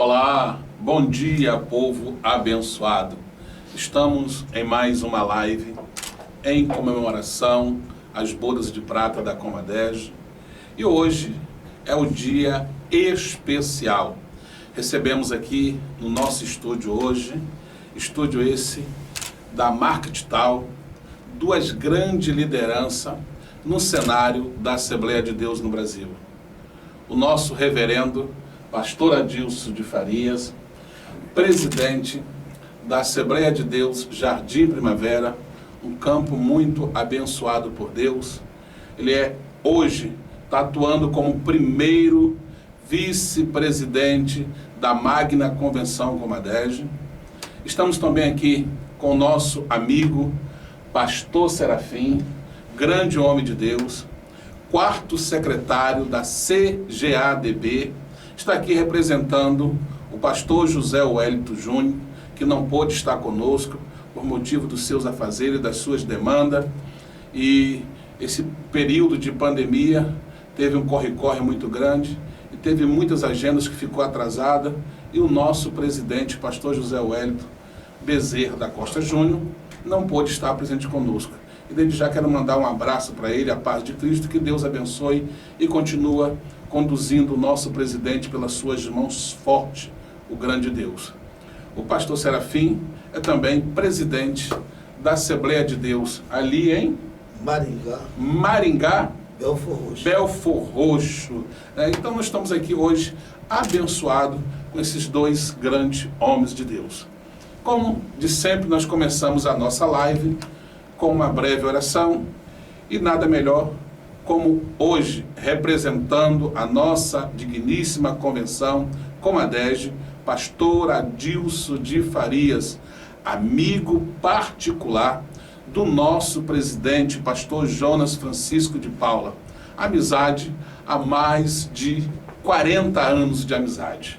Olá, bom dia, povo abençoado. Estamos em mais uma live em comemoração às bodas de prata da Comadege. E hoje é o dia especial. Recebemos aqui no nosso estúdio hoje, estúdio esse da Marca Digital, duas grandes lideranças no cenário da Assembleia de Deus no Brasil. O nosso reverendo pastor Adilson de Farias, presidente da Assembleia de Deus Jardim Primavera, um campo muito abençoado por Deus. Ele hoje está atuando como primeiro vice-presidente da Magna Convenção Comadege. Estamos também aqui com o nosso amigo pastor Serafim, grande homem de Deus, quarto secretário da CGADB. Está aqui representando o pastor José Wellington Júnior, que não pôde estar conosco por motivo dos seus afazeres e das suas demandas. E esse período de pandemia teve um corre-corre muito grande e teve muitas agendas que ficou atrasada. E o nosso presidente, pastor José Wellington Bezerra da Costa Júnior, não pôde estar presente conosco. E desde já quero mandar um abraço para ele, a paz de Cristo, que Deus abençoe e continua conduzindo o nosso presidente pelas suas mãos fortes, o grande Deus. O pastor Serafim é também presidente da Assembleia de Deus ali em Maringá, Belfor Roxo. Então nós estamos aqui hoje abençoados com esses dois grandes homens de Deus. Como de sempre, nós começamos a nossa live com uma breve oração e nada melhor como hoje, representando a nossa digníssima convenção Comadege, pastor Adilson de Farias, amigo particular do nosso presidente, pastor Jonas Francisco de Paula. Amizade há mais de 40 anos de amizade.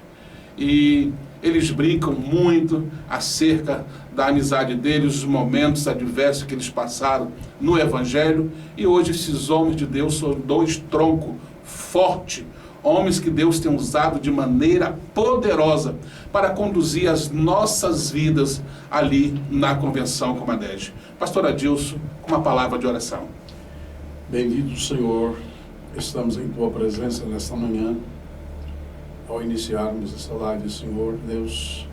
E eles brincam muito acerca da amizade deles, os momentos adversos que eles passaram no Evangelho. E hoje esses homens de Deus são dois troncos fortes, homens que Deus tem usado de maneira poderosa para conduzir as nossas vidas ali na Convenção Comadege. Pastor Adilson, com uma palavra de oração. Bendito Senhor, estamos em Tua presença nesta manhã. Ao iniciarmos essa live, Senhor Deus,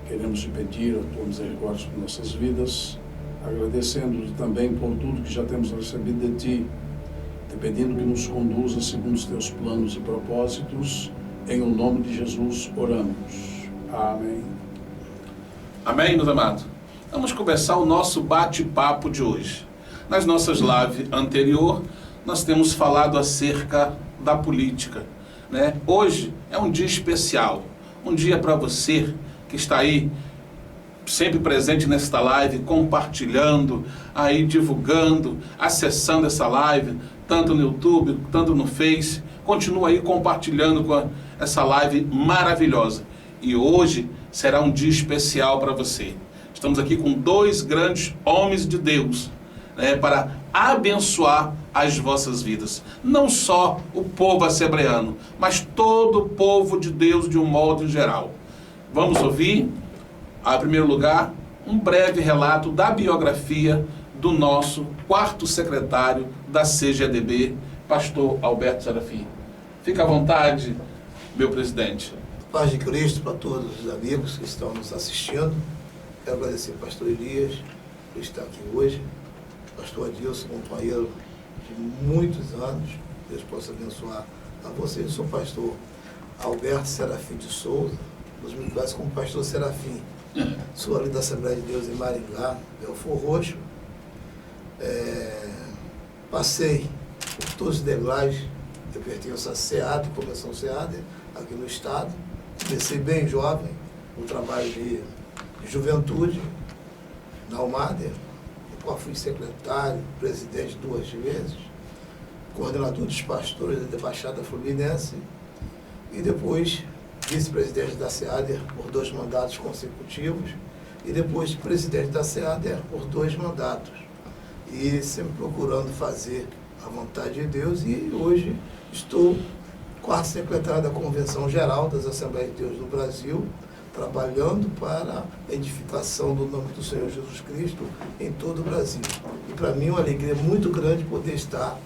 queremos te pedir a Tua misericórdia por nossas vidas, agradecendo-te também por tudo que já temos recebido de Ti, te pedindo que nos conduza segundo os Teus planos e propósitos. Em o nome de Jesus oramos. Amém. Amém, meus amados. Vamos começar o nosso bate-papo de hoje. Nas nossas lives anteriores, nós temos falado acerca da política, né? Hoje é um dia especial, um dia para você que está aí sempre presente nesta live, compartilhando, aí divulgando, acessando essa live, tanto no YouTube, tanto no Face. Continua aí compartilhando com essa live maravilhosa. E hoje será um dia especial para você. Estamos aqui com dois grandes homens de Deus, né, para abençoar as vossas vidas. Não só o povo assembleano, mas todo o povo de Deus de um modo geral. Vamos ouvir, em primeiro lugar, um breve relato da biografia do nosso quarto secretário da CGADB, pastor Alberto Serafim. Fica à vontade, meu presidente. Paz de Cristo para todos os amigos que estão nos assistindo. Quero agradecer ao pastor Elias por estar aqui hoje. Pastor Adilson, companheiro de muitos anos. Deus possa abençoar a você. Eu sou o pastor Alberto Serafim de Souza, nos me conhece como pastor Serafim. Sou ali da Assembleia de Deus em Maringá, Belfor Roxo. Passei por todos os degraus. Eu pertenço à SEAD, Convenção SEAD, aqui no estado. Comecei bem jovem, o trabalho de juventude na Almader, no qual fui secretário, presidente 2 vezes, coordenador dos pastores da Baixada Fluminense e depois vice-presidente da SEADER por 2 mandatos consecutivos e depois presidente da SEADER por 2 mandatos. E sempre procurando fazer a vontade de Deus, e hoje estou quarto secretário da Convenção Geral das Assembleias de Deus no Brasil, trabalhando para a edificação do nome do Senhor Jesus Cristo em todo o Brasil. E para mim é uma alegria muito grande poder estar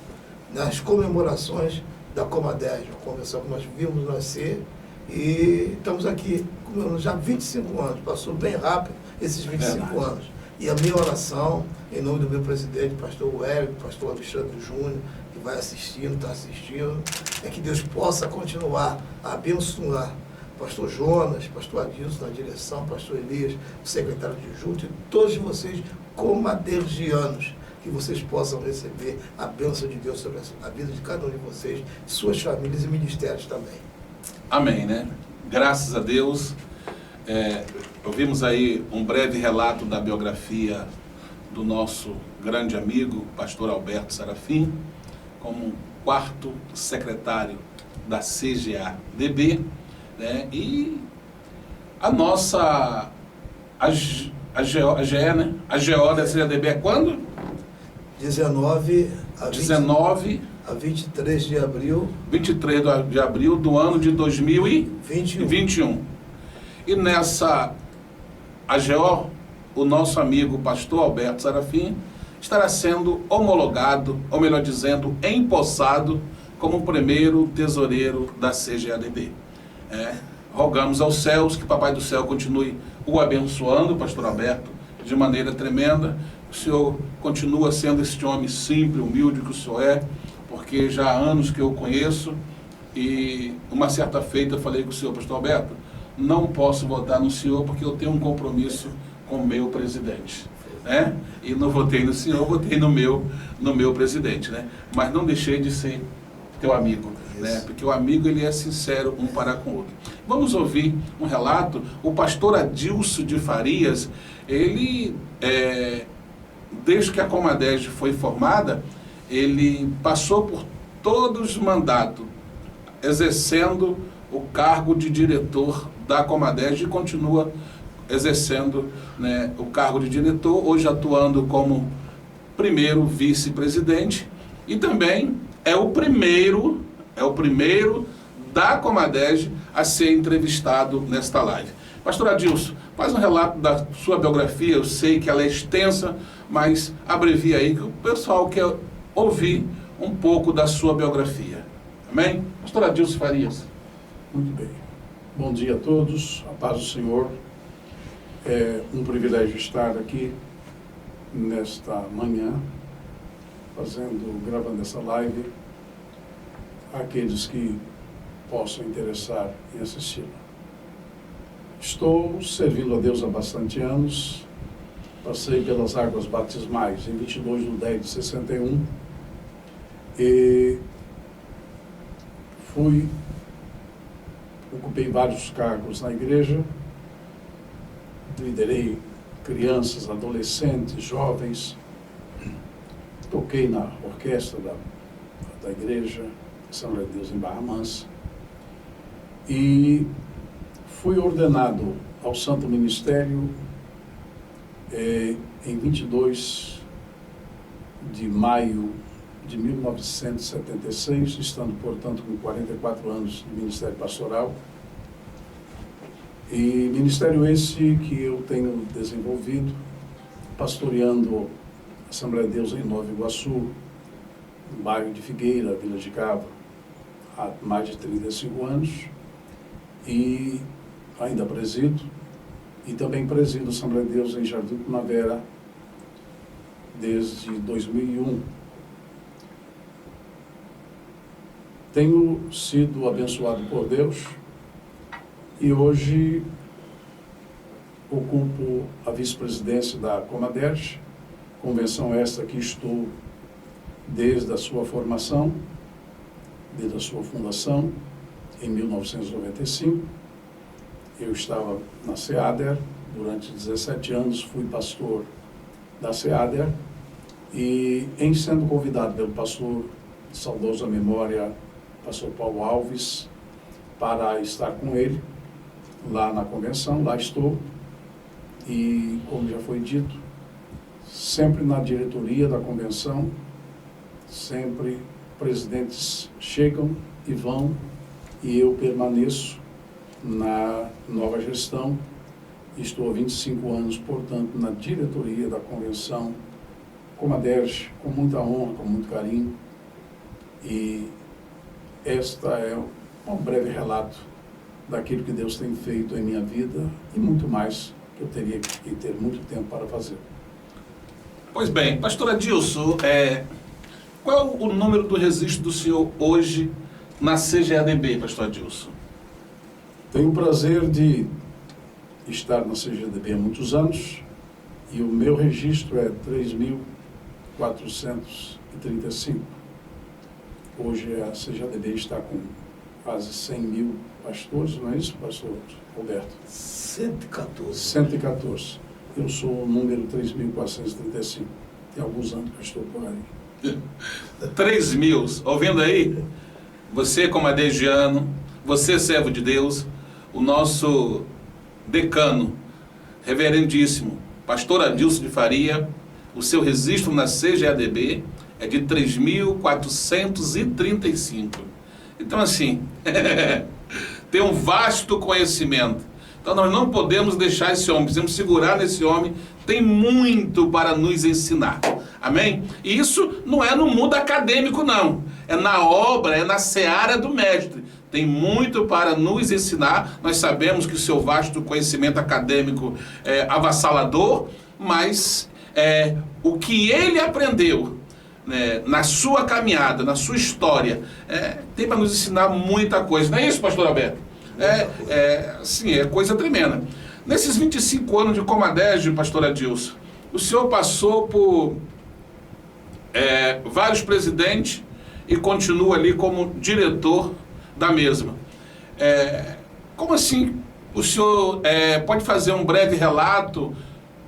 nas comemorações da Comadeg, uma convenção que nós vimos nascer, e estamos aqui comemorando já 25 anos, passou bem rápido esses 25 anos. E a minha oração, em nome do meu presidente, pastor Wélio, pastor Alexandre Júnior, que vai assistindo, está assistindo, é que Deus possa continuar a abençoar pastor Jonas, pastor Adilson na direção, pastor Elias, o secretário adjunto, e todos vocês comadergianos, que vocês possam receber a bênção de Deus sobre a vida de cada um de vocês, suas famílias e ministérios também. Amém, né? Graças a Deus. Ouvimos aí um breve relato da biografia do nosso grande amigo, pastor Alberto Serafim, como quarto secretário da CGADB, né? E a nossa, a GE, né? A GO da CGADB é quando? 19 a 23 de abril. 23 de abril do ano de 2021. E nessa AGO, o nosso amigo pastor Alberto Serafim estará sendo homologado, ou melhor dizendo, empossado como o primeiro tesoureiro da CGADB. Rogamos aos céus que Papai do Céu continue o abençoando, pastor Alberto, de maneira tremenda. O senhor continua sendo esse homem simples, humilde que o senhor é, porque já há anos que eu conheço, e uma certa feita eu falei com o senhor, pastor Alberto, não posso votar no senhor porque eu tenho um compromisso com o meu presidente, né? E não votei no senhor, votei no meu presidente, né? Mas não deixei de ser teu amigo, né? Porque o amigo, ele é sincero um para com o outro. Vamos ouvir um relato. O pastor Adilson de Farias, ele, desde que a Comadeg foi formada, ele passou por todos os mandatos, exercendo o cargo de diretor da Comadeg e continua exercendo, né, o cargo de diretor, hoje atuando como primeiro vice-presidente, e também é o primeiro da Comadeg a ser entrevistado nesta live. Pastor Adilson, faz um relato da sua biografia, eu sei que ela é extensa, mas abrevia aí, que o pessoal quer ouvir um pouco da sua biografia. Amém? Pastor Adilson Farias. Muito bem. Bom dia a todos, a paz do Senhor. É um privilégio estar aqui nesta manhã, gravando essa live, aqueles que possam interessar em assisti-la. Estou servindo a Deus há bastante anos, passei pelas águas batismais em 22/10/61 e ocupei vários cargos na igreja, liderei crianças, adolescentes, jovens, toquei na orquestra da igreja, Assembleia de Deus em Barra Mansa, e fui ordenado ao Santo Ministério em 22 de maio de 1976, estando, portanto, com 44 anos de ministério pastoral. E ministério esse que eu tenho desenvolvido, pastoreando a Assembleia de Deus em Nova Iguaçu, no bairro de Figueira, Vila de Cabo, há mais de 35 anos, e ainda presido, e também presido a Assembleia de Deus em Jardim Primavera desde 2001. Tenho sido abençoado por Deus e hoje ocupo a vice-presidência da Comadeg, convenção esta que estou desde a sua formação, desde a sua fundação, em 1995. Eu estava na SEADER, durante 17 anos fui pastor da SEADER, e em sendo convidado pelo pastor de saudosa memória, pastor Paulo Alves, para estar com ele lá na convenção, lá estou, e como já foi dito, sempre na diretoria da convenção, sempre presidentes chegam e vão, E eu permaneço na nova gestão. Estou há 25 anos, portanto, na diretoria da convenção, como ADERJ, com muita honra, com muito carinho. E esta é um breve relato daquilo que Deus tem feito em minha vida e muito mais que eu teria que ter muito tempo para fazer. Pois bem, pastor Adilson, qual é o número do registro do senhor hoje na CGADB, pastor Adilson? Tenho o prazer de estar na CGADB há muitos anos e o meu registro é 3.435. Hoje a CGADB está com quase 100 mil pastores, não é isso, pastor Roberto? 114. 114. Eu sou o número 3.435. Tem alguns anos que eu estou por aí. 3.000, ouvindo aí? Você como adesiano, você servo de Deus, o nosso decano, reverendíssimo, pastor Adilson de Faria, o seu registro na CGADB é de 3.435. Então assim, tem um vasto conhecimento. Então nós não podemos deixar esse homem, precisamos segurar nesse homem, tem muito para nos ensinar. Amém? E isso não é no mundo acadêmico não, é na obra, é na seara do mestre. Tem muito para nos ensinar. Nós sabemos que o seu vasto conhecimento acadêmico é avassalador, mas o que ele aprendeu, né, na sua caminhada, na sua história, tem para nos ensinar muita coisa. Não é isso, pastor Alberto? Sim, é coisa tremenda. Nesses 25 anos de Comadege, pastor Adilson, o senhor passou por vários presidentes e continua ali como diretor da mesma. Como assim? O senhor pode fazer um breve relato?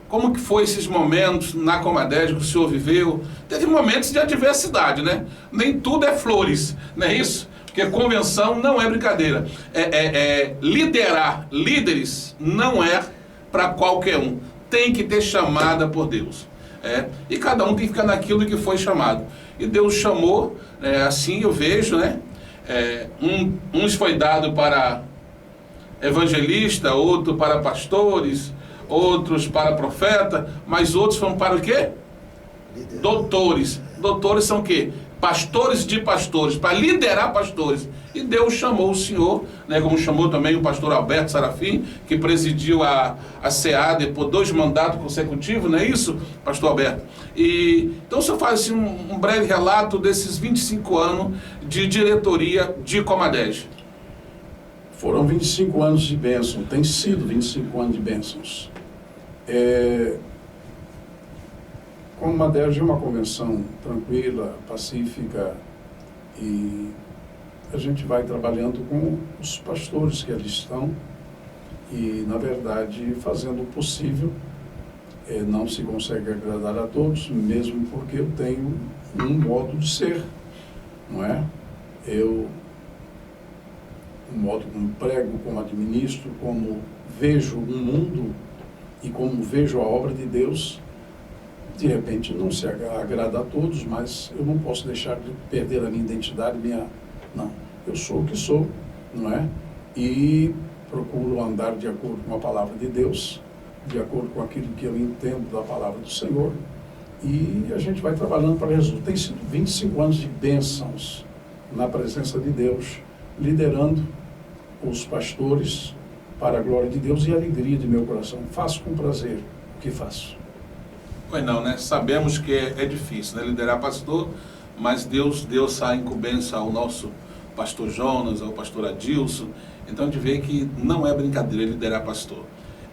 Como que foi esses momentos na Comadege que o senhor viveu? Teve momentos de adversidade, né? Nem tudo é flores, não é isso? Porque convenção não é brincadeira. Liderar líderes não é para qualquer um. Tem que ter chamada por Deus. E cada um tem que ficar naquilo que foi chamado. E Deus chamou, assim eu vejo, né? Uns foi dado para evangelista, outro para pastores, outros para profeta, mas outros foram para o quê? Doutores. Doutores são o quê? Pastores de pastores, para liderar pastores. E Deus chamou o senhor, né, como chamou também o pastor Alberto Sarafim, que presidiu a SEAD por 2 mandatos consecutivos, não é isso, pastor Alberto? Então o senhor faz assim, um breve relato desses 25 anos de diretoria de Comadege. Foram 25 anos de bênção, tem sido 25 anos de bênçãos. Comadege é uma convenção tranquila, pacífica, e a gente vai trabalhando com os pastores que ali estão e, na verdade, fazendo o possível. Não se consegue agradar a todos, mesmo porque eu tenho um modo de ser, não é? O modo como prego, como administro, como vejo o mundo e como vejo a obra de Deus, de repente não se agrada a todos, mas eu não posso deixar de perder a minha identidade, não, eu sou o que sou, não é? E procuro andar de acordo com a palavra de Deus, de acordo com aquilo que eu entendo da palavra do Senhor, e a gente vai trabalhando para resolver. Tem sido 25 anos de bênçãos na presença de Deus, liderando os pastores para a glória de Deus e a alegria de meu coração. Faço com prazer o que faço. Pois não, né? Sabemos que é difícil, né? Liderar pastor, mas Deus deu essa incumbência ao nosso pastor Jonas, ao pastor Adilson. Então a gente vê que não é brincadeira liderar pastor.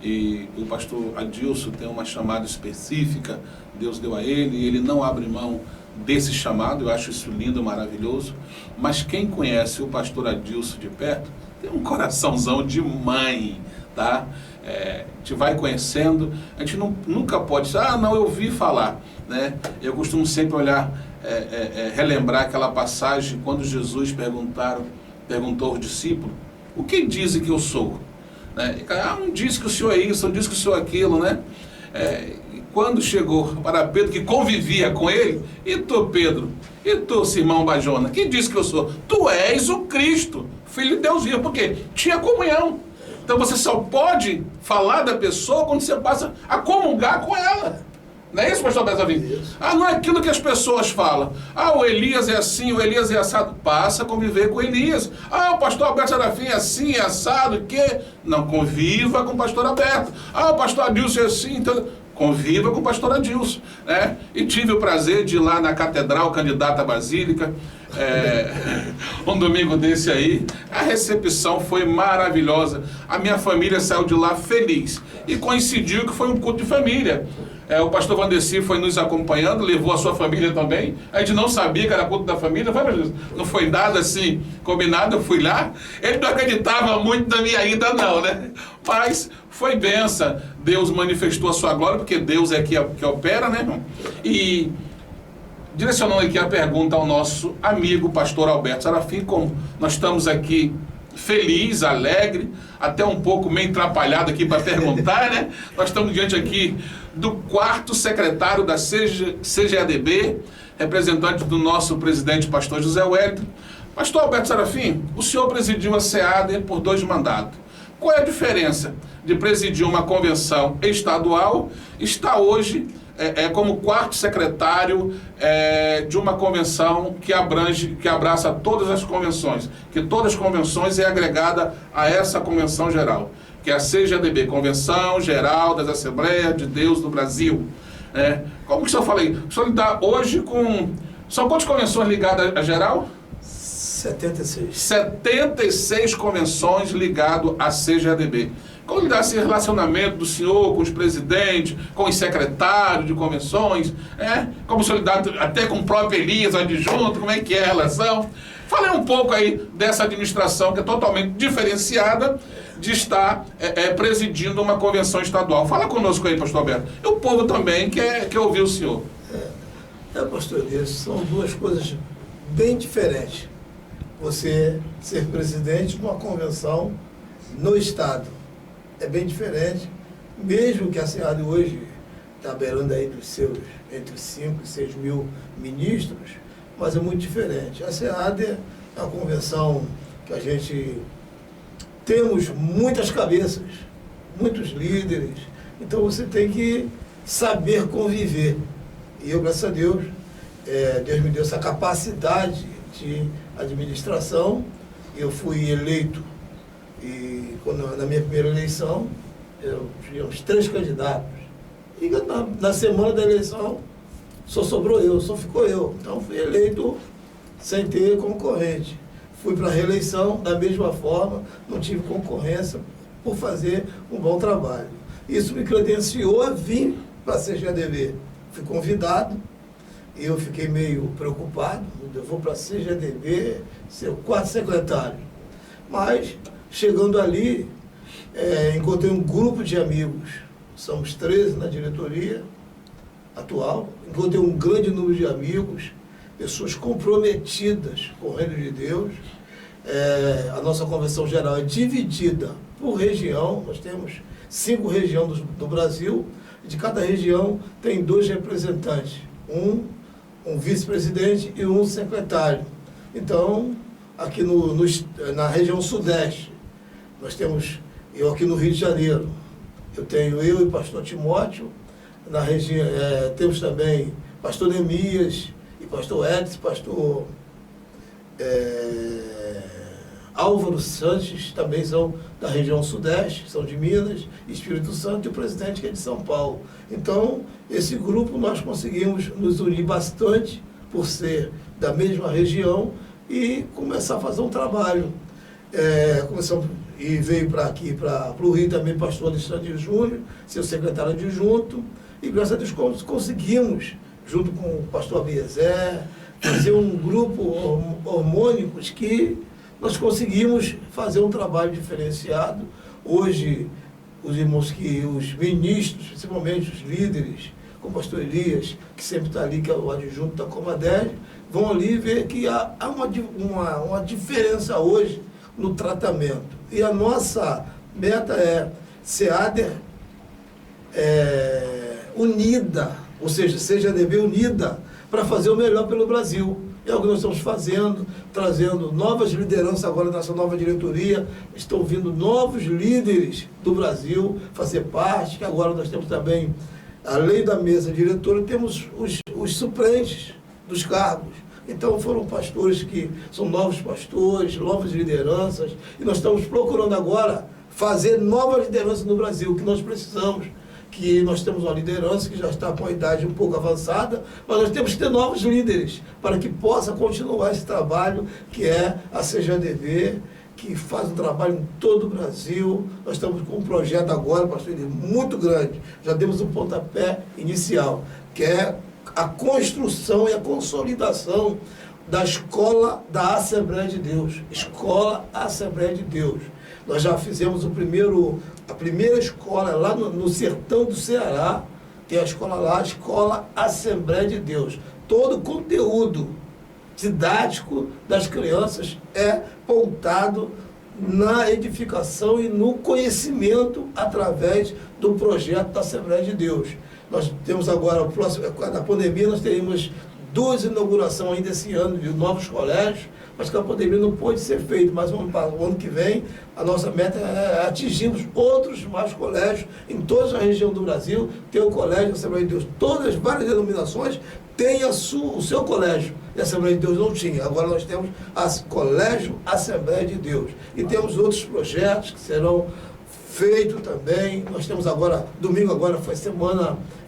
E o pastor Adilson tem uma chamada específica, Deus deu a ele, e ele não abre mão desse chamado. Eu acho isso lindo, maravilhoso. Mas quem conhece o pastor Adilson de perto, tem um coraçãozão de mãe, tá? A gente vai conhecendo, a gente nunca pode dizer, não, eu ouvi falar, né? Eu costumo sempre olhar, relembrar aquela passagem quando Jesus perguntou aos discípulos, o que dizem que eu sou? Né? Um diz que o senhor é isso, um diz que o senhor é aquilo, né? E quando chegou para Pedro, que convivia com ele, e tu, Pedro, e tu, Simão Bajona, quem diz que eu sou? Tu és o Cristo, Filho de Deus vivo, porque tinha comunhão. Então você só pode falar da pessoa quando você passa a comungar com ela. Não é isso, pastor Bezavim? Ah, não é aquilo que as pessoas falam. Ah, o Elias é assim, o Elias é assado. Passa a conviver com Elias. Ah, o pastor Alberto Serafim é assim, é assado, o quê? Não, conviva com o pastor Alberto. Ah, o pastor Adilson é assim, então... Conviva com o pastor Adilson, né? E tive o prazer de ir lá na Catedral Candidata à Basílica, um domingo desse aí. A recepção foi maravilhosa. A minha família saiu de lá feliz. E coincidiu que foi um culto de família. O pastor Vandeci foi nos acompanhando, levou a sua família também. A gente não sabia que era culto da família, não foi nada assim combinado, eu fui lá. Ele não acreditava muito na minha ida não, né? Mas foi bênção. Deus manifestou a sua glória, porque Deus é que opera, né, irmão? E direcionando aqui a pergunta ao nosso amigo pastor Alberto Serafim, como nós estamos aqui feliz, alegre, até um pouco meio atrapalhado aqui para perguntar, né? Nós estamos diante aqui do 4º secretário da CGADB, representante do nosso presidente, pastor José Wellington. Pastor Alberto Serafim, o senhor presidiu a SEADER por 2 mandatos. Qual é a diferença de presidir uma convenção estadual e estar hoje como 4º secretário de uma convenção que abraça todas as convenções, que todas as convenções é agregada a essa convenção geral, que é a CGADB, Convenção Geral das Assembleias de Deus do Brasil. Como que o senhor fala aí? O senhor está hoje com... São quantas convenções ligadas à geral? 76. 76 convenções ligadas à CGADB. Como lidar esse relacionamento do senhor com os presidentes, com os secretários de convenções, como o senhor lidar até com o próprio Elias, adjunto, como é que é a relação? Falei um pouco aí dessa administração que é totalmente diferenciada de estar presidindo uma convenção estadual. Fala conosco aí, pastor Alberto. E o povo também quer ouvir o senhor. Pastor Elias, são 2 coisas bem diferentes. Você ser presidente de uma convenção no Estado é bem diferente, mesmo que a SEAD hoje está beirando aí dos seus entre 5 e 6 mil ministros, mas é muito diferente. A SEAD é uma convenção que a gente temos muitas cabeças, muitos líderes, então você tem que saber conviver. E eu, graças a Deus, Deus me deu essa capacidade de administração. Eu fui eleito, e na minha primeira eleição, eu tinha uns 3 candidatos. E na semana da eleição, só sobrou eu, só ficou eu. Então fui eleito sem ter concorrente. Fui para a reeleição da mesma forma, não tive concorrência por fazer um bom trabalho. Isso me credenciou a vir para a CGADB. Fui convidado, e eu fiquei meio preocupado, eu vou para a CGADB, ser o 4º secretário. Mas, chegando ali, encontrei um grupo de amigos, somos 13 na diretoria atual, encontrei um grande número de amigos, pessoas comprometidas com o reino de Deus. A nossa convenção geral é dividida por região, nós temos 5 regiões do Brasil, e de cada região tem 2 representantes, um vice-presidente e um secretário. Então, aqui na região sudeste, nós temos, eu aqui no Rio de Janeiro, eu e o pastor Timóteo, na região, temos também pastor Neemias e pastor Edson, pastor Álvaro Sanches, também são da região sudeste, são de Minas, Espírito Santo, e o presidente que é de São Paulo. Então, esse grupo nós conseguimos nos unir bastante por ser da mesma região e começar a fazer um trabalho. Começamos, e veio para aqui, para o Rio também, pastor Alexandre Júnior, seu secretário adjunto, e graças a Deus conseguimos, junto com o pastor Abiezer, fazer um grupo harmônicos que nós conseguimos fazer um trabalho diferenciado. Hoje, os irmãos os ministros, principalmente os líderes, como o pastor Elias, que sempre está ali, que é o adjunto da Comadeg, vão ali ver que há uma diferença hoje no tratamento. E a nossa meta é SEADER unida, ou seja, CGADB unida, para fazer o melhor pelo Brasil. É o que nós estamos fazendo, trazendo novas lideranças agora nessa nova diretoria. Estão vindo novos líderes do Brasil fazer parte, que agora nós temos também, além da mesa diretora, temos os suplentes dos cargos. Então foram pastores que são novos pastores, novas lideranças, e nós estamos procurando agora fazer novas lideranças no Brasil, que nós precisamos. Que nós temos uma liderança que já está com a idade um pouco avançada, mas nós temos que ter novos líderes para que possa continuar esse trabalho que é a CGADV, que faz um trabalho em todo o Brasil. Nós estamos com um projeto agora, pastor, muito grande, já demos um pontapé inicial, que é a construção e a consolidação da Escola da Assembleia de Deus. Escola Assembleia de Deus. Nós já fizemos a primeira escola lá no sertão do Ceará, tem a escola lá, a Escola Assembleia de Deus. Todo o conteúdo didático das crianças é pautado na edificação e no conhecimento através do projeto da Assembleia de Deus. Nós temos agora, na pandemia, nós teremos 2 inaugurações ainda esse ano de novos colégios, mas que a pandemia não pôde ser feita. Mas o ano que vem, a nossa meta é atingirmos outros mais colégios em toda a região do Brasil. Tem o Colégio Assembleia de Deus, todas as várias denominações têm o seu colégio. E a Assembleia de Deus não tinha. Agora nós temos o Colégio Assembleia de Deus. E temos outros projetos que serão feitos também. Nós temos agora, domingo agora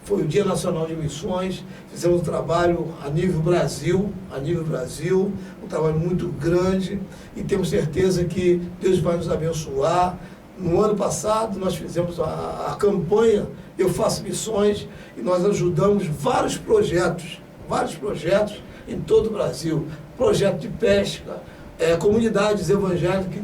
foi o Dia Nacional de Missões. Fizemos um trabalho a nível Brasil, um trabalho muito grande, e temos certeza que Deus vai nos abençoar. No ano passado nós fizemos a campanha Eu Faço Missões, e nós ajudamos vários projetos em todo o Brasil. Projeto de pesca, comunidades evangélicas que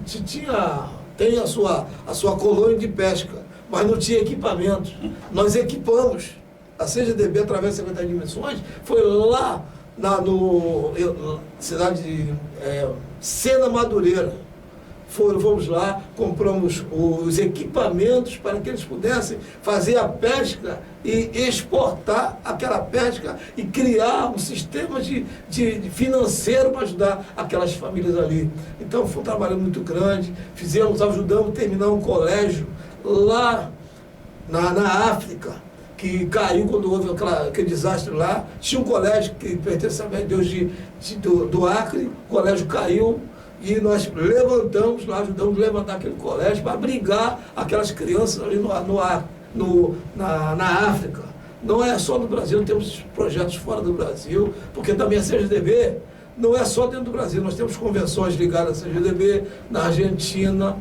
tem a sua colônia de pesca, mas não tinha equipamentos. Nós equipamos. A CGDB, através da Secretaria de Missões, foi lá na cidade de Sena Madureira. Fomos lá, compramos os equipamentos para que eles pudessem fazer a pesca e exportar aquela pesca e criar um sistema de financeiro para ajudar aquelas famílias ali. Então foi um trabalho muito grande. Ajudamos a terminar um colégio lá na África, que caiu quando houve aquele desastre lá. Tinha um colégio que pertence a Deus do Acre, o colégio caiu, e nós ajudamos a levantar aquele colégio para abrigar aquelas crianças ali na África. Não é só no Brasil, temos projetos fora do Brasil, porque também a CGDB não é só dentro do Brasil. Nós temos convenções ligadas à CGDB na Argentina,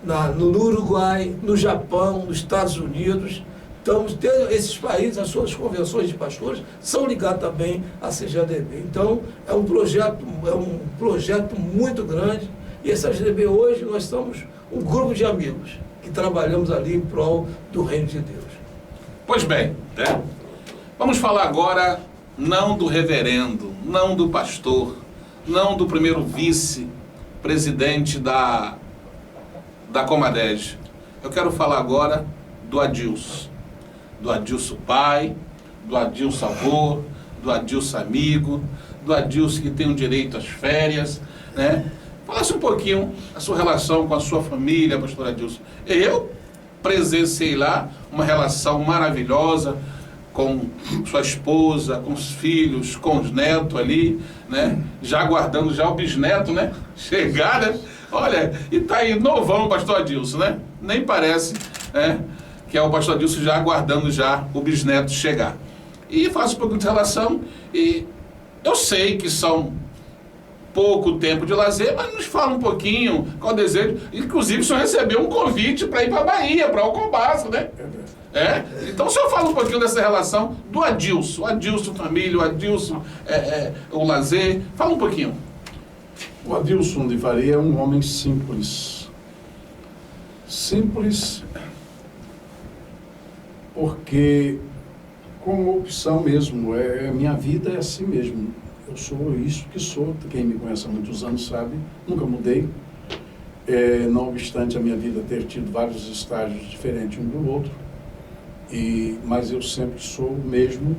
no Uruguai, no Japão, nos Estados Unidos. Então, esses países, as suas convenções de pastores são ligadas também à CGADB. Então, é um projeto muito grande. E essa CGADB hoje, nós somos um grupo de amigos que trabalhamos ali em prol do reino de Deus. Pois bem, né? Vamos falar agora não do reverendo, não do pastor, não do primeiro vice-presidente da Comadege. Eu quero falar agora do Adilson. Do Adilson pai, do Adilson avô, do Adilson amigo, do Adilson que tem o direito às férias, né? Falasse um pouquinho a sua relação com a sua família, pastor Adilson. Eu presenciei lá uma relação maravilhosa com sua esposa, com os filhos, com os netos ali, né? Já aguardando já o bisneto, né? Chegar, né? Olha, e tá aí novão o pastor Adilson, né? Nem parece, né? Que é o pastor Adilson já aguardando já o bisneto chegar. E faço um pouco de relação, e eu sei que são pouco tempo de lazer, mas nos fala um pouquinho qual o desejo. Inclusive, o senhor recebeu um convite para ir para a Bahia, para Alcobaça, né? Então o senhor fala um pouquinho dessa relação do Adilson, o Adilson família, o Adilson o lazer. Fala um pouquinho. O Adilson de Faria é um homem simples. Simples porque, como opção mesmo, minha vida é assim mesmo. Eu sou isso que sou, quem me conhece há muitos anos sabe, nunca mudei. Não obstante a minha vida ter tido vários estágios diferentes um do outro, mas eu sempre sou o mesmo.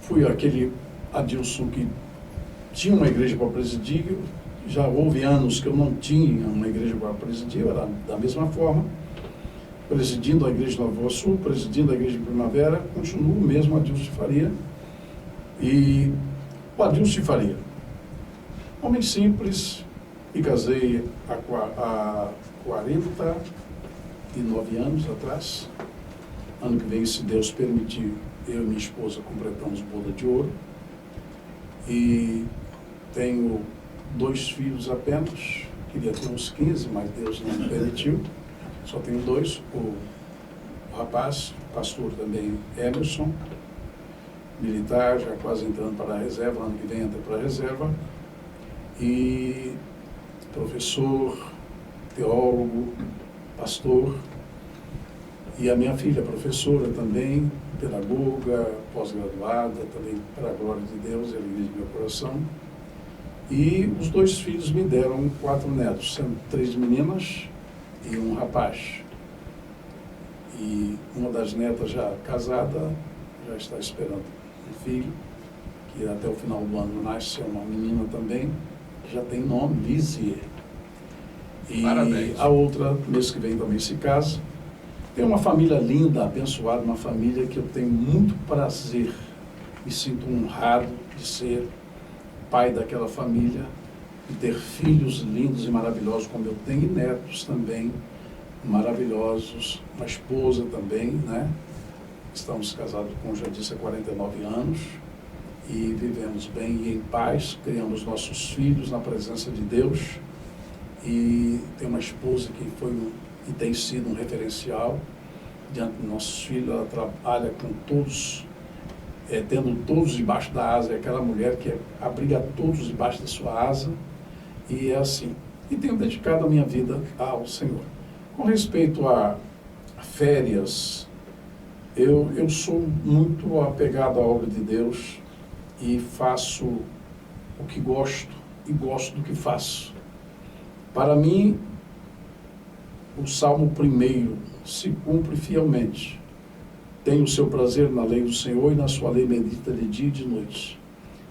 Fui aquele Adilson que tinha uma igreja para presidir. Já houve anos que eu não tinha uma igreja para presidir, era da mesma forma, presidindo a igreja de Nova Sul, presidindo a igreja de Primavera, continuo mesmo Adilson de Faria. E o Adilson de Faria, homem simples, me casei há 49 anos atrás. Ano que vem, se Deus permitir, eu e minha esposa completamos boda de ouro. E tenho 2 filhos apenas, queria ter uns 15, mas Deus não me permitiu. Só tenho 2, o rapaz, pastor também, Emerson, militar, já quase entrando para a reserva, ano que vem entra para a reserva, e professor, teólogo, pastor, e a minha filha, professora também, pedagoga, pós-graduada, também para a glória de Deus, ele vive meu coração. E os 2 filhos me deram 4 netos, sendo 3 meninas e um rapaz. E uma das netas já casada, já está esperando um filho, que até o final do ano nasce, é uma menina também, que já tem nome, Lizier. E parabéns. A outra, mês que vem, também se casa. Tem uma família linda, abençoada, uma família que eu tenho muito prazer, me sinto honrado de ser pai daquela família e ter filhos lindos e maravilhosos como eu tenho, e netos também maravilhosos, uma esposa também, né? Estamos casados, como já disse, há 49 anos e vivemos bem e em paz, criamos nossos filhos na presença de Deus e tem uma esposa que foi e tem sido um referencial diante dos nossos filhos. Ela trabalha com todos, tendo todos debaixo da asa, é aquela mulher que abriga todos debaixo da sua asa, e é assim. E tenho dedicado a minha vida ao Senhor. Com respeito a férias, eu sou muito apegado à obra de Deus e faço o que gosto e gosto do que faço. Para mim, o Salmo 1 se cumpre fielmente. Tenho o seu prazer na lei do Senhor e na sua lei medita de dia e de noite.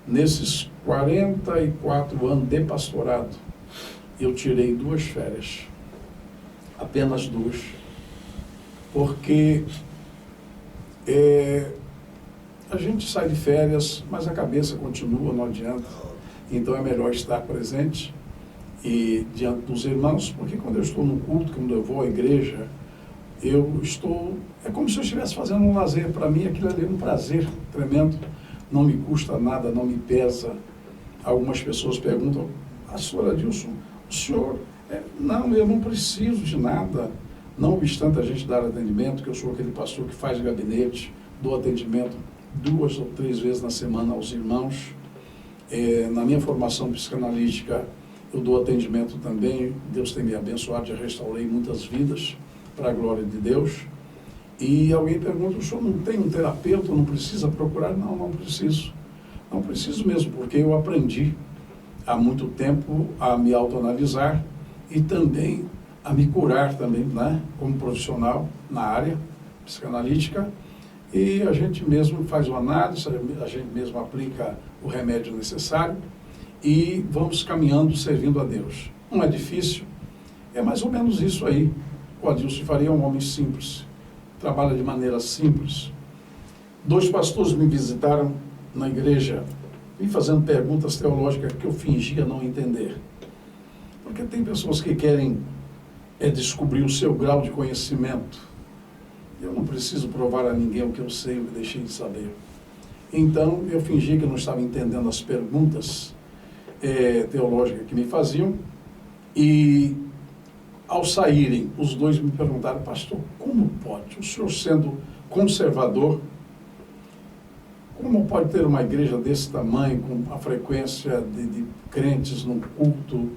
Nesses 44 anos de pastorado, eu tirei 2 férias. Apenas 2. Porque a gente sai de férias, mas a cabeça continua, não adianta. Então é melhor estar presente e diante dos irmãos, porque quando eu estou no culto, quando eu vou à igreja, é como se eu estivesse fazendo um lazer. Para mim aquilo ali é um prazer tremendo, não me custa nada, não me pesa. Algumas pessoas perguntam, pastor Adilson, o senhor, não, eu não preciso de nada, não obstante a gente dar atendimento, que eu sou aquele pastor que faz gabinete, dou atendimento 2 ou 3 vezes na semana aos irmãos. Na minha formação psicanalítica, eu dou atendimento também, Deus tem me abençoado, já restaurei muitas vidas, para a glória de Deus. E alguém pergunta, o senhor não tem um terapeuta, não precisa procurar? Não, não preciso. Não preciso mesmo, porque eu aprendi há muito tempo a me autoanalisar e também a me curar também, né, como profissional na área psicanalítica. E a gente mesmo faz uma análise, a gente mesmo aplica o remédio necessário e vamos caminhando, servindo a Deus. Não é difícil, é mais ou menos isso aí. O Adilson de Faria é um homem simples, trabalha de maneira simples. 2 pastores me visitaram na igreja, me fazendo perguntas teológicas que eu fingia não entender. Porque tem pessoas que querem descobrir o seu grau de conhecimento. Eu não preciso provar a ninguém o que eu sei, o que deixei de saber. Então, eu fingi que não estava entendendo as perguntas teológicas que me faziam, e ao saírem, os 2 me perguntaram, pastor, como pode, o senhor sendo conservador, como pode ter uma igreja desse tamanho, com a frequência de crentes no culto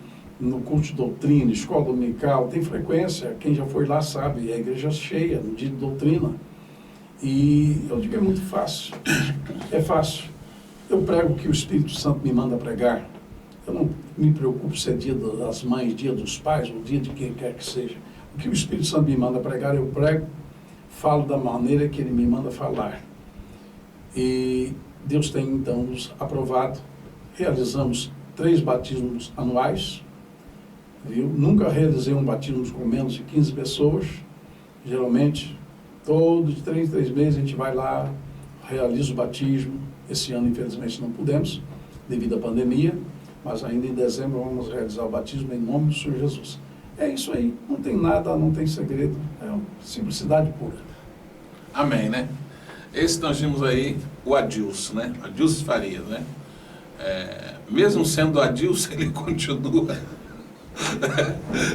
de doutrina, escola dominical, tem frequência, quem já foi lá sabe, a igreja cheia no dia de doutrina. E eu digo, é muito fácil, é fácil. Eu prego o que o Espírito Santo me manda pregar. Eu não me preocupo se é dia das mães, dia dos pais, ou dia de quem quer que seja. O que o Espírito Santo me manda pregar, eu prego, falo da maneira que ele me manda falar. E Deus tem, então, nos aprovado realizamos 3 batismos anuais, viu? Nunca realizei um batismo com menos de 15 pessoas. Geralmente, de 3 em 3 meses a gente vai lá, realiza o batismo. Esse ano, infelizmente, não pudemos, devido à pandemia, mas ainda em dezembro vamos realizar o batismo em nome do Senhor Jesus. É isso aí, não tem nada, não tem segredo, é uma simplicidade pura. Amém, né? Esse nós vimos aí o Adilson, né? Adilson Farias, né? Mesmo sendo Adilson, ele continua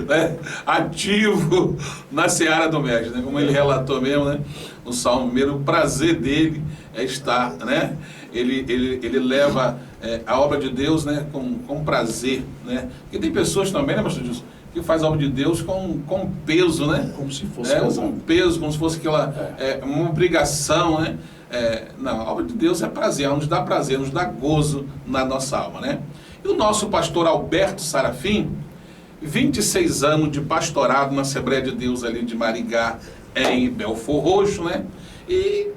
né? Ativo na seara do mestre, né? Como ele relatou mesmo, né? No Salmo 1, o prazer dele é estar, né? Ele leva a obra de Deus, né? com prazer, né? Porque tem pessoas também, né, pastor Adilson, que faz a obra de Deus com peso, né? Como se fosse um peso, como se fosse uma obrigação, né? Não, a obra de Deus é prazer, nos dá prazer, nos dá gozo na nossa alma, né? E o nosso pastor Alberto Sarafim, 26 anos de pastorado na Assembleia de Deus ali de Maringá, em Belfor Roxo, né? E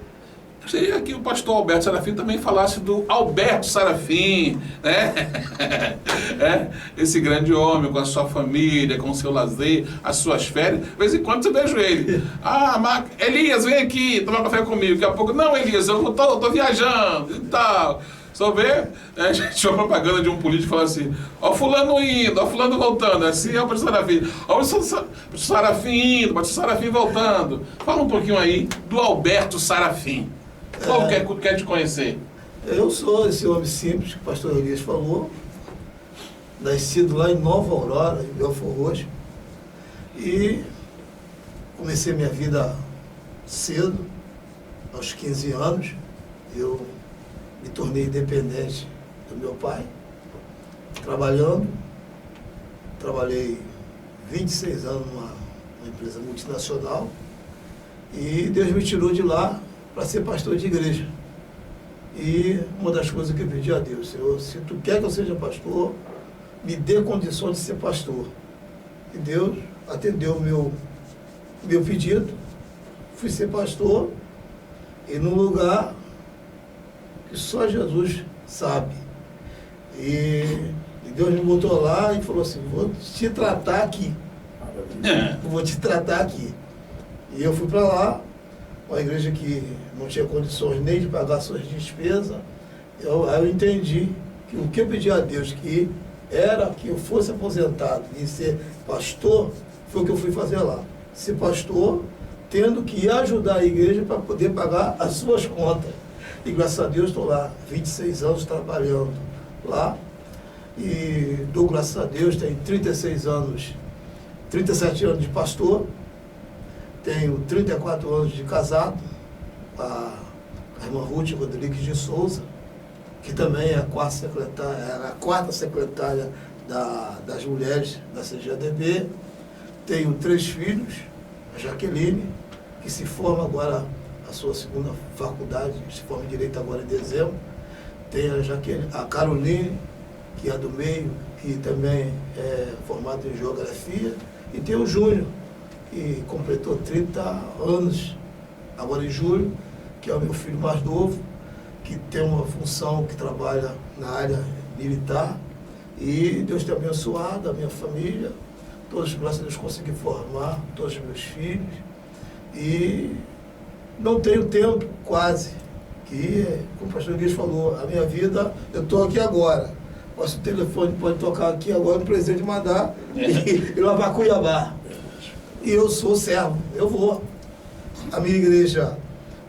seria que o pastor Alberto Sarafim também falasse do Alberto Sarafim, né? Esse grande homem com a sua família, com o seu lazer, as suas férias. De vez em quando você vejo ele. Elias, vem aqui tomar café comigo. Daqui a pouco, não, Elias, eu tô viajando e tal. Só vê, a gente tinha uma propaganda de um político falando assim, ó fulano indo, ó fulano voltando, assim é o pastor Sarafim, ó o pastor Sarafim indo, o pastor Sarafim voltando. Fala um pouquinho aí do Alberto Sarafim. Qual quer te conhecer? Eu sou esse homem simples que o pastor Elias falou, nascido lá em Nova Aurora, em Belfor Roxo, e comecei minha vida cedo, aos 15 anos, eu me tornei independente do meu pai, trabalhei 26 anos numa empresa multinacional, e Deus me tirou de lá para ser pastor de igreja. E uma das coisas que eu pedi a Deus, Senhor, se tu quer que eu seja pastor, me dê condições de ser pastor. E Deus atendeu o meu pedido, fui ser pastor, e num lugar que só Jesus sabe. E Deus me botou lá e falou assim, vou te tratar aqui. Vou te tratar aqui. E eu fui para lá, uma igreja que não tinha condições nem de pagar suas despesas. Aí eu entendi que o que eu pedi a Deus que era que eu fosse aposentado e ser pastor, foi o que eu fui fazer lá. Ser pastor, tendo que ajudar a igreja para poder pagar as suas contas. E graças a Deus estou lá, 26 anos trabalhando lá. E dou graças a Deus, tenho 37 anos de pastor. Tenho 34 anos de casado, com a irmã Ruth Rodrigues de Souza, que também é a quarta secretária das mulheres da CGADB. Tenho 3 filhos, a Jaqueline, que se forma agora a sua segunda faculdade, se forma em Direito agora em dezembro. Tenho a Caroline, que é do meio, que também é formada em Geografia. E tenho o Júnior, que completou 30 anos, agora em julho, que é o meu filho mais novo, que tem uma função, que trabalha na área militar. E Deus tem abençoado a minha família, todos, graças a Deus, consegui formar todos os meus filhos. E não tenho tempo, quase, que, como o pastor Guiz falou, a minha vida, eu estou aqui agora. Mas o telefone pode tocar aqui agora, no presente de mandar e lavar Cuiabá. E eu sou servo, eu vou. A minha igreja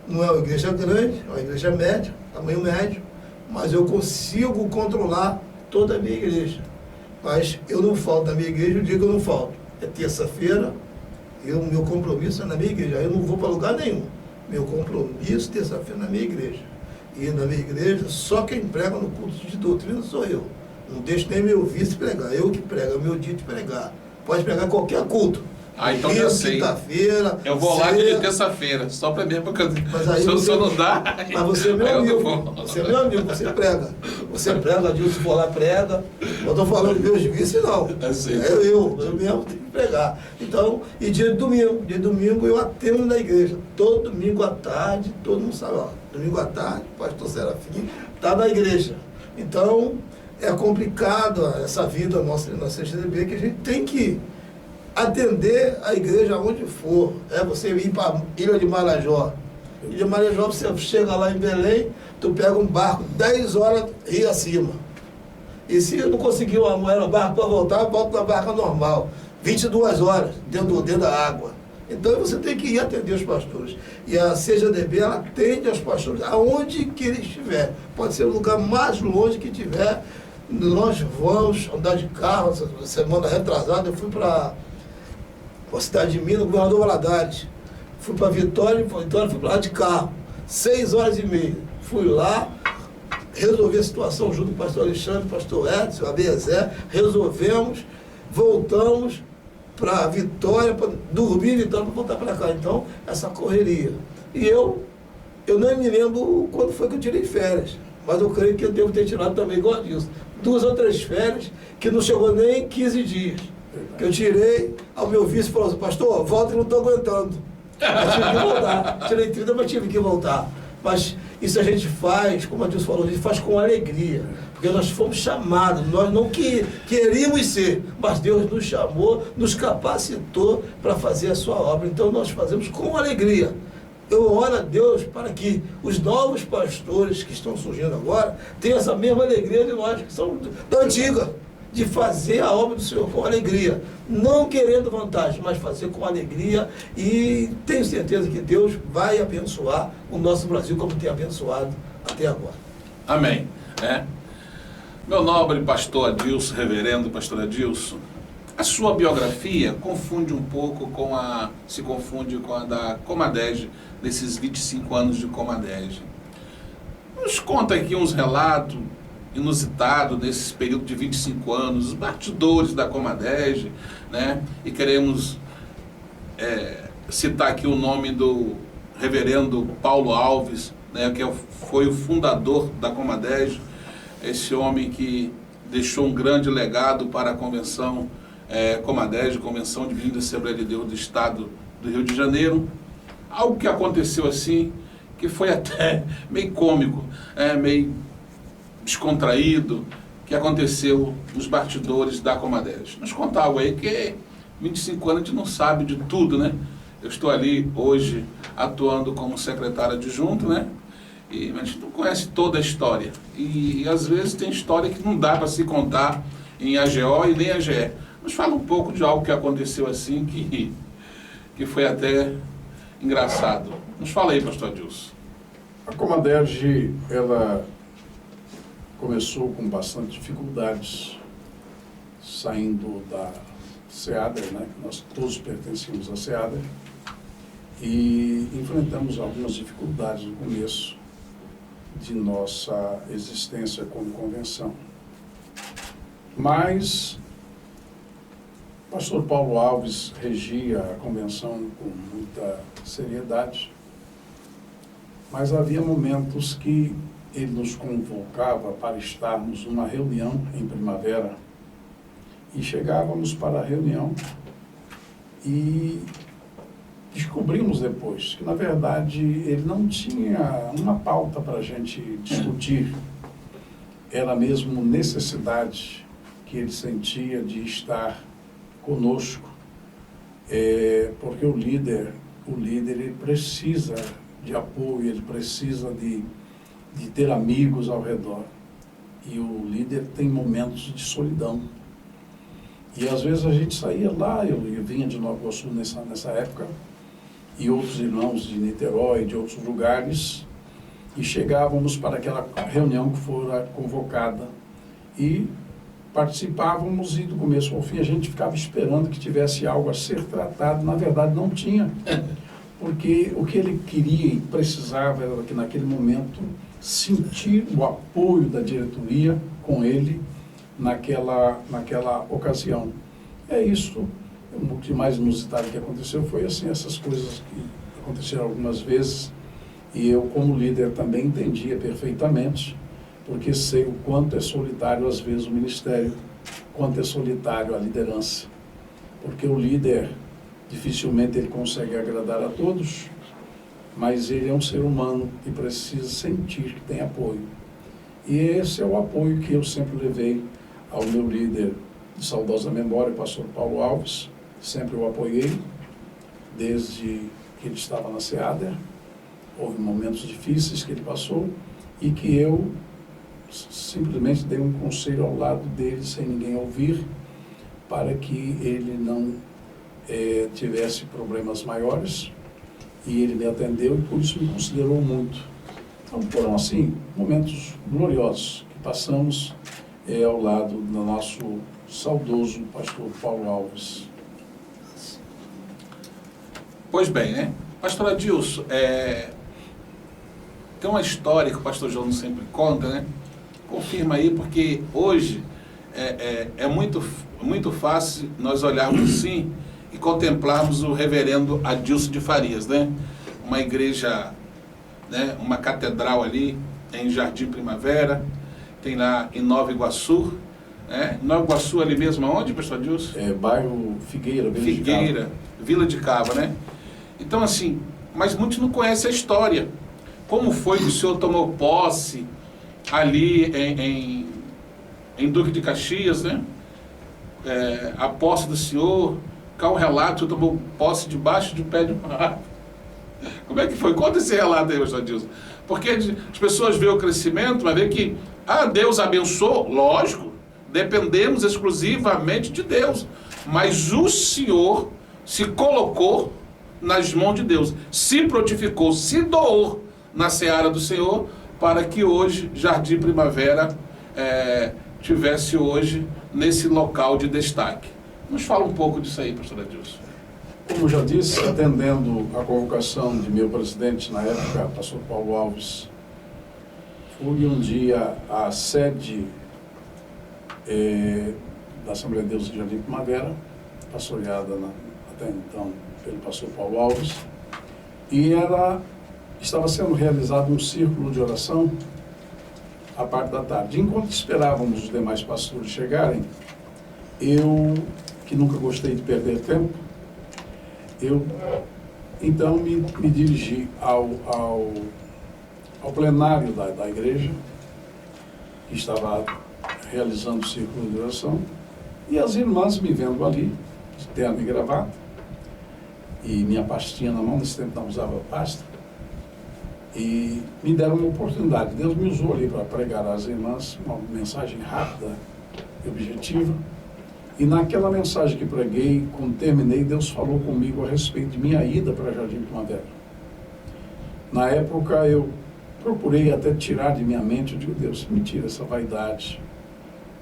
não é uma igreja grande, é uma igreja média, tamanho médio, mas eu consigo controlar toda a minha igreja. Mas eu não falto da minha igreja o dia que eu não falto. É terça-feira, e o meu compromisso é na minha igreja. Aí eu não vou para lugar nenhum. Meu compromisso terça-feira na minha igreja. E na minha igreja, só quem prega no culto de doutrina sou eu. Não deixo nem meu vice pregar, eu que prego, é meu dia de pregar. Pode pregar qualquer culto. Então já sei. Quinta-feira. Eu vou lá dia de terça-feira, só para mim, porque se eu não dá. Mas você é meu amigo. Você é meu amigo, você prega. Você prega, Adilson for lá, prega. Eu estou falando de meus vices, não. Eu mesmo tenho que pregar. Então, e dia de domingo eu atendo na igreja. Todo domingo à tarde, todo mundo sabe, ó, domingo à tarde, o pastor Serafim está na igreja. Então, é complicado essa vida nossa na CXDB, que a gente tem que atender a igreja onde for. É você ir para Ilha de Marajó. Ilha de Marajó, você chega lá em Belém, tu pega um barco, 10 horas rio acima. E se não conseguir uma moeda no barco para voltar, volta na barca normal. 22 horas dentro da água. Então você tem que ir atender os pastores. E a CGDB, ela atende aos pastores aonde que ele estiver. Pode ser o lugar mais longe que tiver. Nós vamos andar de carro. Semana retrasada eu fui para a cidade de Minas, Governador Valadares. Fui para Vitória fui para lá de carro. 6h30. Fui lá, resolvi a situação junto com o pastor Alexandre, o pastor Edson, a Bezé. Resolvemos, voltamos para Vitória, para dormir em Vitória, para voltar para cá. Então, essa correria. E eu nem me lembro quando foi que eu tirei férias, mas eu creio que eu devo ter tirado também igual disso. 2 ou 3 férias, que não chegou nem 15 dias. Que eu tirei, ao meu vice falou assim, pastor, volta que não estou aguentando. Eu tive que voltar. Tirei 30, mas tive que voltar. Mas isso a gente faz, como a Dilson falou, a gente faz com alegria. Porque nós fomos chamados, nós não queríamos ser, mas Deus nos chamou, nos capacitou para fazer a sua obra. Então nós fazemos com alegria. Eu oro a Deus para que os novos pastores que estão surgindo agora tenham essa mesma alegria de nós, que são da antiga, de fazer a obra do Senhor com alegria. Não querendo vantagem, mas fazer com alegria. E tenho certeza que Deus vai abençoar o nosso Brasil como tem abençoado até agora. Amém. Meu nobre pastor Adilson, reverendo pastor Adilson, a sua biografia confunde um pouco se confunde com a da Comadege, desses 25 anos de Comadege. Nos conta aqui uns relatos inusitados desse período de 25 anos, os bastidores da Comadege, né? E queremos citar aqui o nome do reverendo Paulo Alves, né? Que foi o fundador da Comadege, esse homem que deixou um grande legado para a convenção Comadege, Convenção de Vinda Assembleia de Deus do Estado do Rio de Janeiro. Algo que aconteceu assim, que foi até meio cômico, meio descontraído, que aconteceu nos bastidores da Comadege. Nos conta algo aí, que 25 anos a gente não sabe de tudo, né? Eu estou ali hoje atuando como secretário adjunto, né? E a gente não conhece toda a história. E às vezes tem história que não dá para se contar em AGO e nem AGE. Mas fala um pouco de algo que aconteceu assim, que foi até engraçado. Nos fala aí, pastor Adilson. A Comadege, ela começou com bastante dificuldades, saindo da SEADER, né? Nós todos pertencíamos à SEADER, e enfrentamos algumas dificuldades no começo de nossa existência como convenção. Mas o pastor Paulo Alves regia a convenção com muita seriedade, mas havia momentos que ele nos convocava para estarmos numa reunião em primavera, e chegávamos para a reunião e descobrimos depois que, na verdade, ele não tinha uma pauta para a gente discutir. Era mesmo necessidade que ele sentia de estar conosco, porque o líder ele precisa de apoio, ele precisa de ter amigos ao redor. E o líder tem momentos de solidão. E às vezes a gente saía lá, eu vinha de Nova Iguaçu nessa época, e outros irmãos de Niterói, de outros lugares, e chegávamos para aquela reunião que fora convocada, e participávamos, e do começo ao fim a gente ficava esperando que tivesse algo a ser tratado. Na verdade não tinha, porque o que ele queria e precisava era que naquele momento sentir o apoio da diretoria com ele naquela ocasião. É isso. O que mais inusitado que aconteceu foi assim, essas coisas que aconteceram algumas vezes, e eu como líder também entendia perfeitamente, porque sei o quanto é solitário às vezes o ministério, quanto é solitário a liderança, porque o líder dificilmente ele consegue agradar a todos, mas ele é um ser humano e precisa sentir que tem apoio. E esse é o apoio que eu sempre levei ao meu líder de saudosa memória, o pastor Paulo Alves. Sempre o apoiei, desde que ele estava na SEADER. Houve momentos difíceis que ele passou e que eu simplesmente dei um conselho ao lado dele, sem ninguém ouvir, para que ele não tivesse problemas maiores. E ele me atendeu e por isso me considerou muito. Então foram assim momentos gloriosos que passamos ao lado do nosso saudoso pastor Paulo Alves. Pois bem, né? Pastor Adilson, tem uma história que o pastor João sempre conta, né? Confirma aí, porque hoje é muito fácil nós olharmos assim e contemplarmos o reverendo Adilson de Farias, né? Uma igreja, né? Uma catedral ali em Jardim Primavera, tem lá em Nova Iguaçu, né? Nova Iguaçu ali mesmo, aonde, pastor Adilson? Bairro Figueira, Vila de Cava, né? Então assim, mas muitos não conhecem a história. Como foi que o senhor tomou posse ali em Duque de Caxias, né? A posse do senhor, cá um relato, o senhor tomou posse debaixo de pé de uma árvore. Como é que foi? Conta esse relato aí, pastor Adilson. Porque as pessoas veem o crescimento, mas veem que Deus abençoou, lógico, dependemos exclusivamente de Deus. Mas o senhor se colocou nas mãos de Deus, se prontificou, se doou na seara do Senhor, para que hoje Jardim Primavera tivesse hoje nesse local de destaque. Nos fala um pouco disso aí, pastor Adilson. Como já disse, atendendo a convocação de meu presidente na época, pastor Paulo Alves, fui um dia à sede da Assembleia de Deus de Jardim Primavera, pastoreada até então pelo pastor Paulo Alves, e estava sendo realizado um círculo de oração à parte da tarde. Enquanto esperávamos os demais pastores chegarem, eu, que nunca gostei de perder tempo, eu então me dirigi ao plenário da igreja, que estava realizando o círculo de oração, e as irmãs me vendo ali, de terno e gravata, e minha pastinha na mão, nesse tempo não usava pasta, e me deram uma oportunidade. Deus me usou ali para pregar às irmãs uma mensagem rápida e objetiva. E naquela mensagem que preguei, quando terminei, Deus falou comigo a respeito de minha ida para Jardim Primavera. Na época eu procurei até tirar de minha mente, eu digo, Deus, me tira essa vaidade.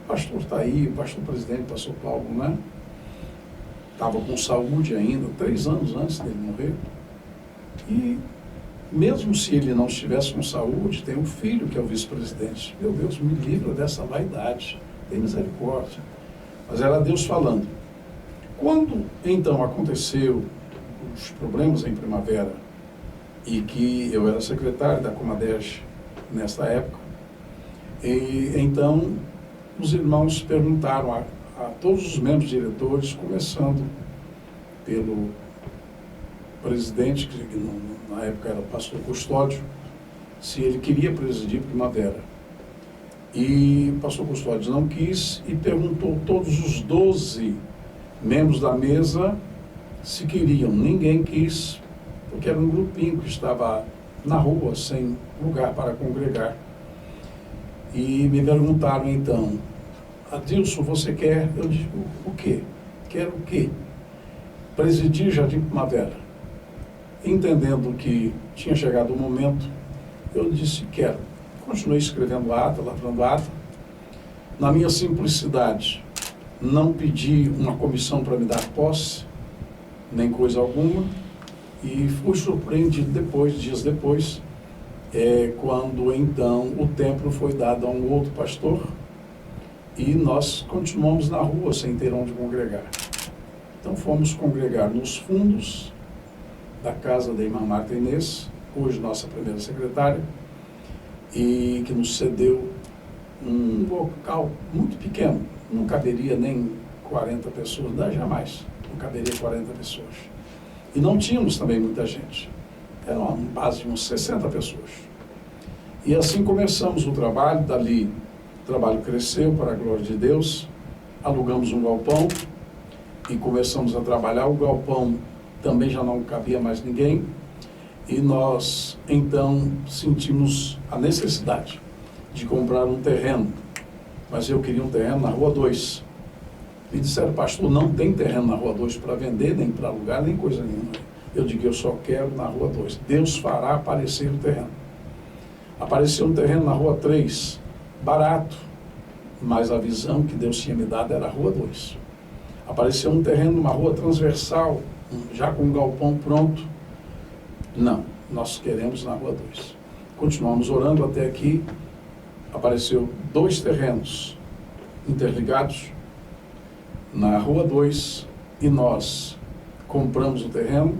O pastor está aí, o pastor presidente, o pastor Paulo, né? Estava com saúde ainda, 3 anos antes dele morrer. E mesmo se ele não estivesse com saúde, tem um filho que é o vice-presidente. Meu Deus, me livra dessa vaidade, tem misericórdia. Mas era Deus falando. Quando então aconteceu os problemas em Primavera, e que eu era secretário da Comadege nessa época, e então os irmãos perguntaram a todos os membros diretores, começando pelo presidente, que na época era o pastor Custódio, se ele queria presidir Primavera. E o pastor Custódio não quis e perguntou todos os 12 membros da mesa se queriam. Ninguém quis, porque era um grupinho que estava na rua, sem lugar para congregar. E me perguntaram então, Adilson, você quer? Eu disse, o quê? Quero o quê? Presidir Jardim Primavera. Entendendo que tinha chegado o momento, eu disse, quero. Continuei escrevendo ata, lavrando ata. Na minha simplicidade, não pedi uma comissão para me dar posse, nem coisa alguma, e fui surpreendido dias depois, quando então o templo foi dado a um outro pastor, e nós continuamos na rua sem ter onde congregar. Então fomos congregar nos fundos da casa da irmã Marta Inês, hoje nossa primeira secretária, e que nos cedeu um local muito pequeno, não caberia nem 40 pessoas, jamais, não caberia 40 pessoas. E não tínhamos também muita gente, era uma base de uns 60 pessoas. E assim começamos o trabalho. Dali o trabalho cresceu para a glória de Deus, alugamos um galpão e começamos a trabalhar. O galpão também já não cabia mais ninguém, e nós então sentimos a necessidade de comprar um terreno, mas eu queria um terreno na Rua 2. Me disseram: pastor, não tem terreno na Rua 2 para vender, nem para alugar, nem coisa nenhuma. Eu digo: eu só quero na Rua 2. Deus fará aparecer o terreno. Apareceu um terreno na Rua 3, barato, mas a visão que Deus tinha me dado era a Rua 2. Apareceu um terreno numa rua transversal, já com um galpão pronto. Não, nós queremos na Rua 2. Continuamos orando até aqui. Apareceu 2 terrenos interligados na Rua 2, e nós compramos o terreno,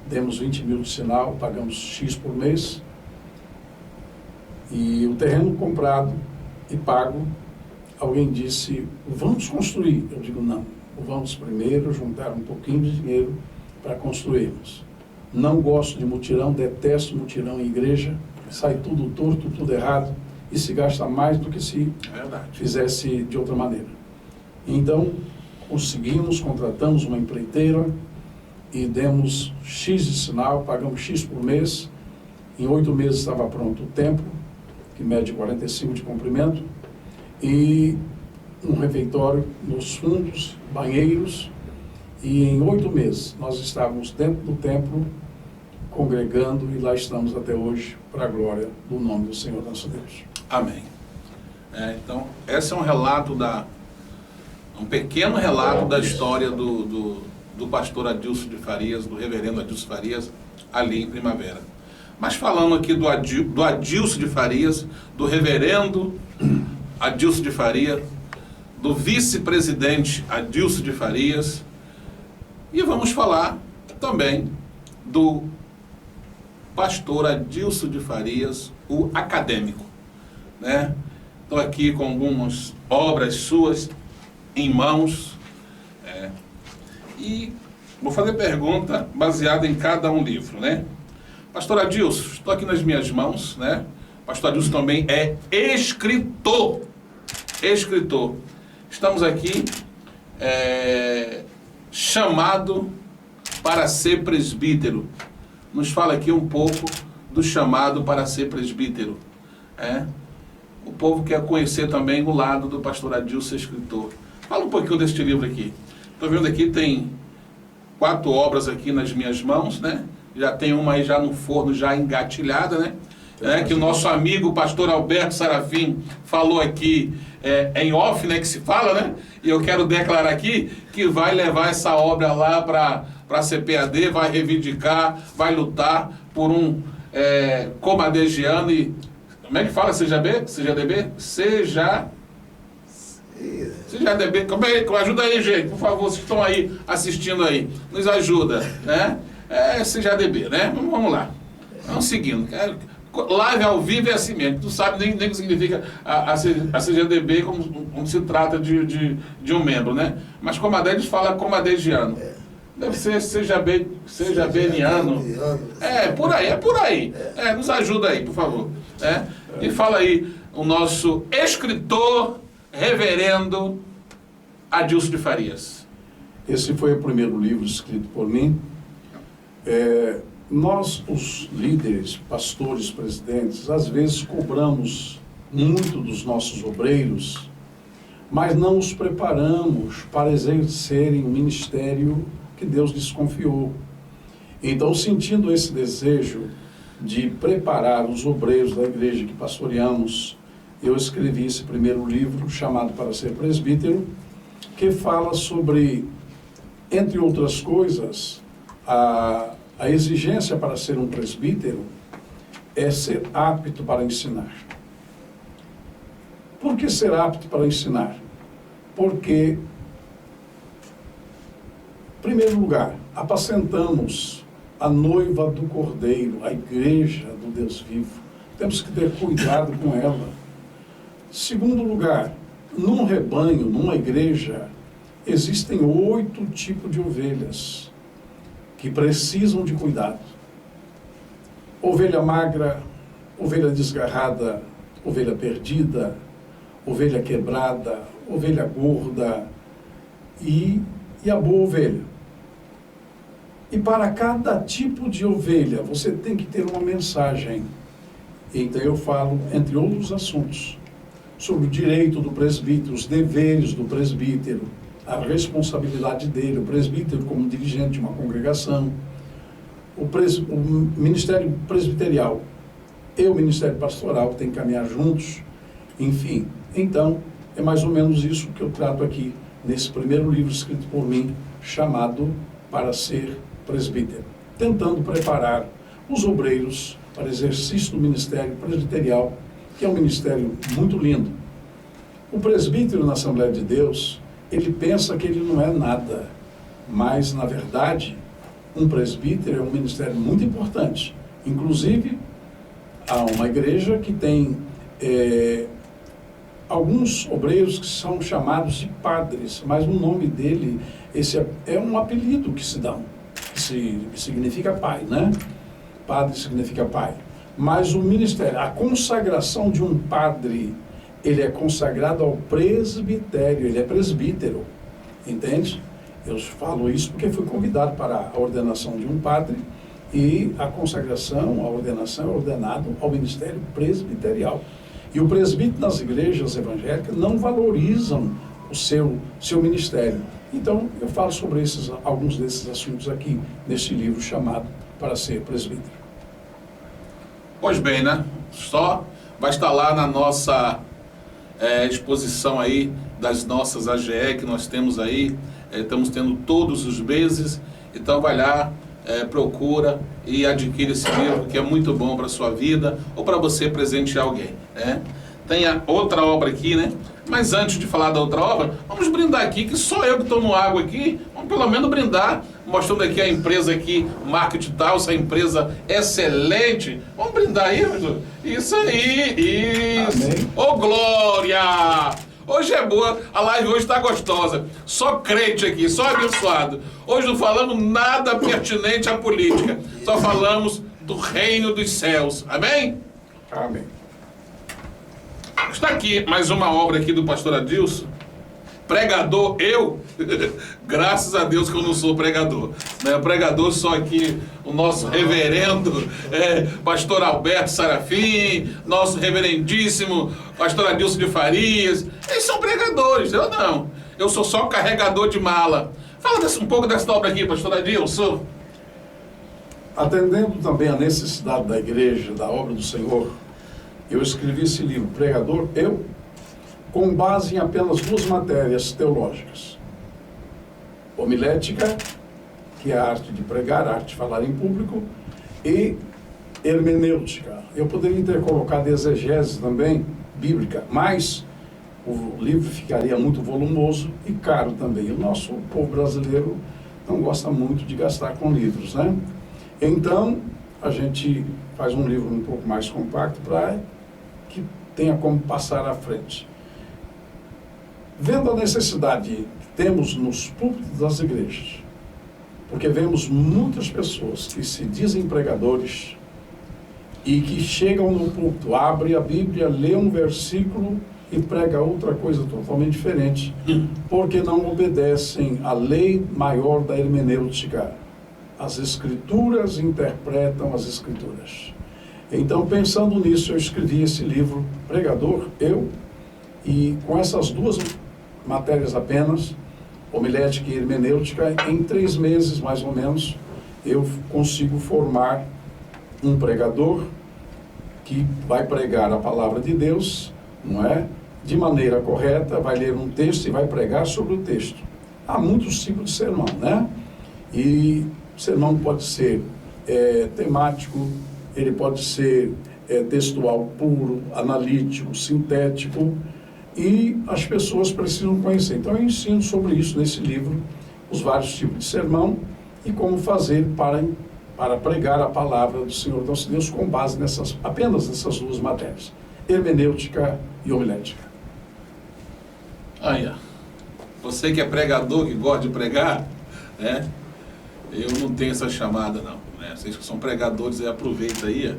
demos 20 mil de sinal, pagamos X por mês, e o terreno comprado e pago, alguém disse: vamos construir. Eu digo: não, vamos primeiro juntar um pouquinho de dinheiro para construirmos. Não gosto de mutirão, detesto mutirão em igreja, sai tudo torto, tudo errado, e se gasta mais do que se fizesse de outra maneira. Então, conseguimos, contratamos uma empreiteira e demos X de sinal, pagamos X por mês. Em 8 meses estava pronto o templo, que mede 45 de comprimento, e um refeitório nos fundos, banheiros, e em 8 meses nós estávamos dentro do templo, congregando, e lá estamos até hoje, para a glória do nome do Senhor nosso Deus. Amém. Então, esse é um relato um pequeno relato da história do pastor Adilson de Farias, do reverendo Adilson Farias, ali em Primavera. Mas falando aqui do Adilson de Farias, do reverendo Adilson de Farias, do vice-presidente Adilson de Farias, e vamos falar também do pastor Adilson de Farias, o acadêmico, né? Estou aqui com algumas obras suas em mãos, e vou fazer pergunta baseada em cada um livro, né? Pastor Adilson, estou aqui nas minhas mãos, né? Pastor Adilson também é escritor. Estamos aqui chamado para ser presbítero. Nos fala aqui um pouco do chamado para ser presbítero. O povo quer conhecer também o lado do pastor Adilson, escritor. Fala um pouquinho deste livro aqui. Estou vendo aqui, tem 4 obras aqui nas minhas mãos, né? Já tem uma aí já no forno, já engatilhada, né? Que o nosso amigo, o pastor Alberto Sarafim, falou aqui em off, né? Que se fala, né? E eu quero declarar aqui que vai levar essa obra lá para a CPAD, vai reivindicar, vai lutar por um comadegiano e... Como é que fala? CJB? CJDB. Ajuda aí, gente, por favor, vocês que estão aí assistindo aí. Nos ajuda, né? CJDB, né? Vamos lá. Vamos seguindo. Live ao vivo é assim mesmo. Tu sabe nem o que significa a CJDB como se trata de um membro, né? Mas comadeiros fala comadegiano. Deve ser CJBniano. É por aí. Nos ajuda aí, por favor. E fala aí o nosso escritor, reverendo Adilson de Farias. Esse foi o primeiro livro escrito por mim. Nós, os líderes, pastores, presidentes, às vezes cobramos muito dos nossos obreiros, mas não os preparamos para exercerem o ministério que Deus lhes confiou. Então, sentindo esse desejo de preparar os obreiros da igreja que pastoreamos, eu escrevi esse primeiro livro, chamado Para Ser Presbítero, que fala sobre, entre outras coisas, a exigência para ser um presbítero é ser apto para ensinar. Por que ser apto para ensinar? Porque, em primeiro lugar, apacentamos a noiva do Cordeiro, a igreja do Deus vivo. Temos que ter cuidado com ela. Segundo lugar, num rebanho, numa igreja, existem 8 tipos de ovelhas que precisam de cuidado. ovelha magra, ovelha desgarrada, ovelha perdida, ovelha quebrada, ovelha gorda e a boa ovelha. E para cada tipo de ovelha, você tem que ter uma mensagem. Então eu falo, entre outros assuntos, sobre o direito do presbítero, os deveres do presbítero, a responsabilidade dele, o presbítero como dirigente de uma congregação, o ministério presbiterial e o ministério pastoral têm que caminhar juntos, enfim. Então, é mais ou menos isso que eu trato aqui, nesse primeiro livro escrito por mim, chamado Para Ser Presbítero, tentando preparar os obreiros para exercício do ministério presbiterial, que é um ministério muito lindo. O presbítero na Assembleia de Deus, ele pensa que ele não é nada, mas, na verdade, um presbítero é um ministério muito importante. Inclusive, há uma igreja que tem alguns obreiros que são chamados de padres, mas o nome dele, esse é um apelido que se dá, que significa pai, né? Padre significa pai. Mas o ministério, a consagração de um padre, ele é consagrado ao presbitério, ele é presbítero, entende? Eu falo isso porque fui convidado para a ordenação de um padre e a consagração, a ordenação é ordenado ao ministério presbiterial. E o presbítero nas igrejas evangélicas não valorizam o seu ministério. Então, eu falo sobre alguns desses assuntos aqui, nesse livro chamado Para Ser Presbítero. Pois bem, né? Só vai estar lá na nossa exposição aí das nossas AGE que nós temos aí, estamos tendo todos os meses, então vai lá, procura e adquire esse livro que é muito bom para a sua vida ou para você presentear alguém, né? Tem a outra obra aqui, né? Mas antes de falar da outra obra, vamos brindar aqui, que só eu que tomo água aqui, vamos pelo menos brindar, mostrando aqui a empresa aqui, Marketing Tal, essa empresa excelente. Vamos brindar aí, pastor? Isso aí, isso. Amém. Ô, glória! Hoje é boa, a live hoje está gostosa. Só crente aqui, só abençoado. Hoje não falamos nada pertinente à política, só falamos do reino dos céus. Amém? Amém. Está aqui mais uma obra aqui do pastor Adilson. Pregador, eu? Graças a Deus que eu não sou pregador. Né? Pregador só aqui o nosso reverendo pastor Alberto Sarafim, nosso reverendíssimo pastor Adilson de Farias. Eles são pregadores, eu não. Eu sou só carregador de mala. Fala um pouco dessa obra aqui, pastor Adilson. Atendendo também à necessidade da igreja, da obra do Senhor, eu escrevi esse livro, Pregador, eu, com base em apenas 2 matérias teológicas. Homilética, que é a arte de pregar, a arte de falar em público, e hermenêutica. Eu poderia ter colocado exegese também, bíblica, mas o livro ficaria muito volumoso e caro também. O nosso povo brasileiro não gosta muito de gastar com livros, né? Então, a gente faz um livro um pouco mais compacto para que tenha como passar à frente. Vendo a necessidade que temos nos púlpitos das igrejas, porque vemos muitas pessoas que se dizem pregadores e que chegam no púlpito, abrem a Bíblia, lê um versículo e prega outra coisa totalmente diferente, porque não obedecem à lei maior da hermenêutica. As Escrituras interpretam as Escrituras. Então, pensando nisso, eu escrevi esse livro, Pregador, eu, e com essas 2 matérias apenas, homilética e hermenêutica, em 3 meses, mais ou menos, eu consigo formar um pregador que vai pregar a palavra de Deus, não é? De maneira correta, vai ler um texto e vai pregar sobre o texto. Há muitos tipos de sermão, né? E o sermão pode ser temático, ele pode ser textual puro, analítico, sintético, e as pessoas precisam conhecer. Então eu ensino sobre isso nesse livro, os vários tipos de sermão e como fazer para pregar a palavra do Senhor nosso Deus com base apenas nessas 2 matérias, hermenêutica e homilética. Aí, ó. Você que é pregador, que gosta de pregar, né? Eu não tenho essa chamada, não. né? Vocês que são pregadores aí, aproveita aí,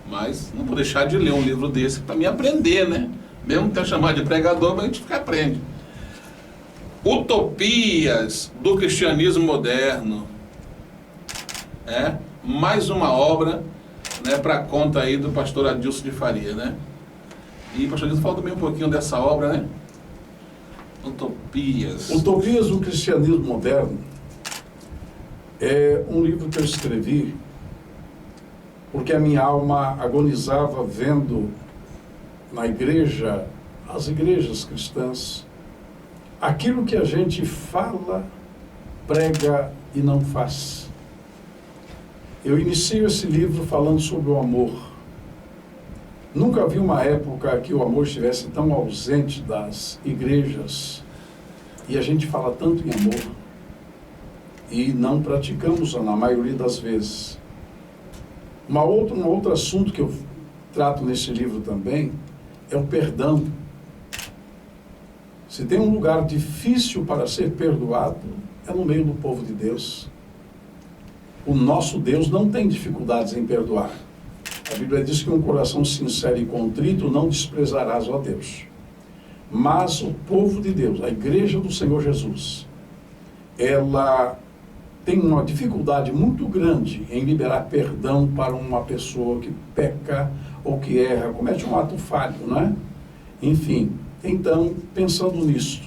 mas não vou deixar de ler um livro desse para me aprender, né? Mesmo ter chamado de pregador, mas a gente aprende. Utopias do cristianismo moderno. Mais uma obra, né, para conta aí do pastor Adilson de Faria, né? E o pastor Adilson fala também um pouquinho dessa obra, né? Utopias. Utopias do cristianismo moderno é um livro que eu escrevi porque a minha alma agonizava vendo na igreja, as igrejas cristãs, aquilo que a gente fala, prega e não faz. Eu inicio esse livro falando sobre o amor. Nunca vi uma época que o amor estivesse tão ausente das igrejas, e a gente fala tanto em amor e não praticamos na maioria das vezes. Um outro assunto que eu trato nesse livro também é o perdão. Se tem um lugar difícil para ser perdoado, é no meio do povo de Deus. O nosso Deus não tem dificuldades em perdoar. A Bíblia diz que um coração sincero e contrito não desprezarás, ó Deus. Mas o povo de Deus, a igreja do Senhor Jesus, ela tem uma dificuldade muito grande em liberar perdão para uma pessoa que peca ou que erra, comete um ato falho, não é? Enfim, então, pensando nisso,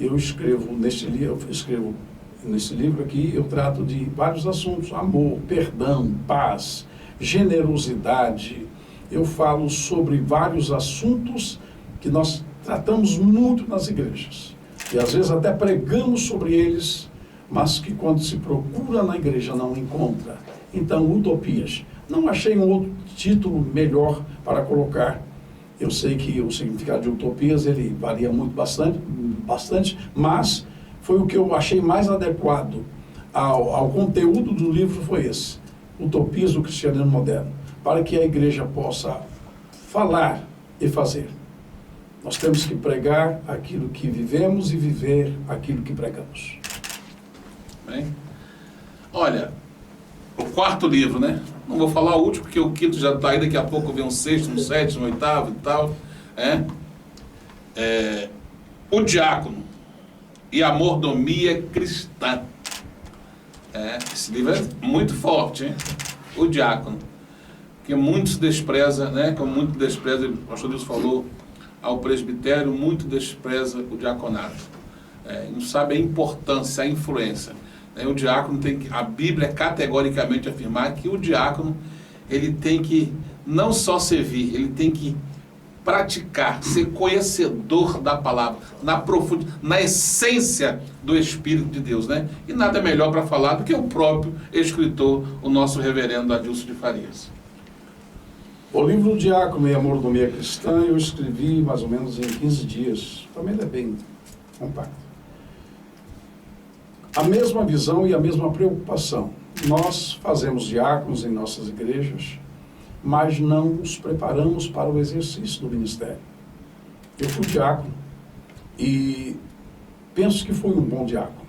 eu escrevo nesse livro aqui, eu trato de vários assuntos: amor, perdão, paz, generosidade. Eu falo sobre vários assuntos que nós tratamos muito nas igrejas. E às vezes até pregamos sobre eles, mas que quando se procura na igreja não encontra. Então, utopias. Não achei um outro título melhor para colocar. Eu sei que o significado de utopias, ele varia muito, bastante, mas foi o que eu achei mais adequado ao conteúdo do livro, foi esse. Utopias do cristianismo moderno, para que a igreja possa falar e fazer. Nós temos que pregar aquilo que vivemos e viver aquilo que pregamos. Bem, olha, o quarto livro, né? Não vou falar o último, porque o quinto já está aí, daqui a pouco vem um sexto, um sétimo, um oitavo e tal. O Diácono e a Mordomia Cristã. Esse livro é muito forte, hein? O Diácono. Que muito se despreza, né? Como muito despreza, o pastor Deus falou, ao presbitério, muito despreza o diaconato. Não sabe a importância, a influência. O diácono tem que, a Bíblia categoricamente afirmar que o diácono, ele tem que não só servir, ele tem que praticar, ser conhecedor da palavra, na essência do Espírito de Deus, né? E nada melhor para falar do que o próprio escritor, o nosso reverendo Adilson de Farias. O livro Diácono e a Mordomia Cristã eu escrevi mais ou menos em 15 dias. Também é bem compacto. A mesma visão e a mesma preocupação. Nós fazemos diáconos em nossas igrejas, mas não nos preparamos para o exercício do ministério. Eu fui diácono e penso que fui um bom diácono.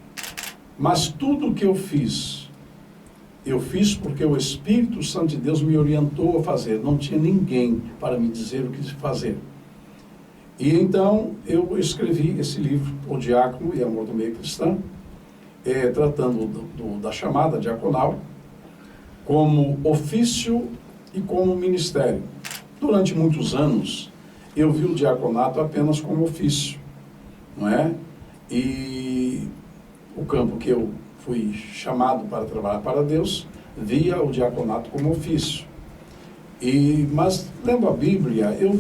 Mas tudo o que eu fiz porque o Espírito Santo de Deus me orientou a fazer. Não tinha ninguém para me dizer o que fazer. E então eu escrevi esse livro, O Diácono e a Mordomia Cristã, tratando da chamada diaconal como ofício e como ministério. Durante muitos anos, eu vi o diaconato apenas como ofício, não é? E o campo que eu fui chamado para trabalhar para Deus, via o diaconato como ofício. Mas, lendo a Bíblia, eu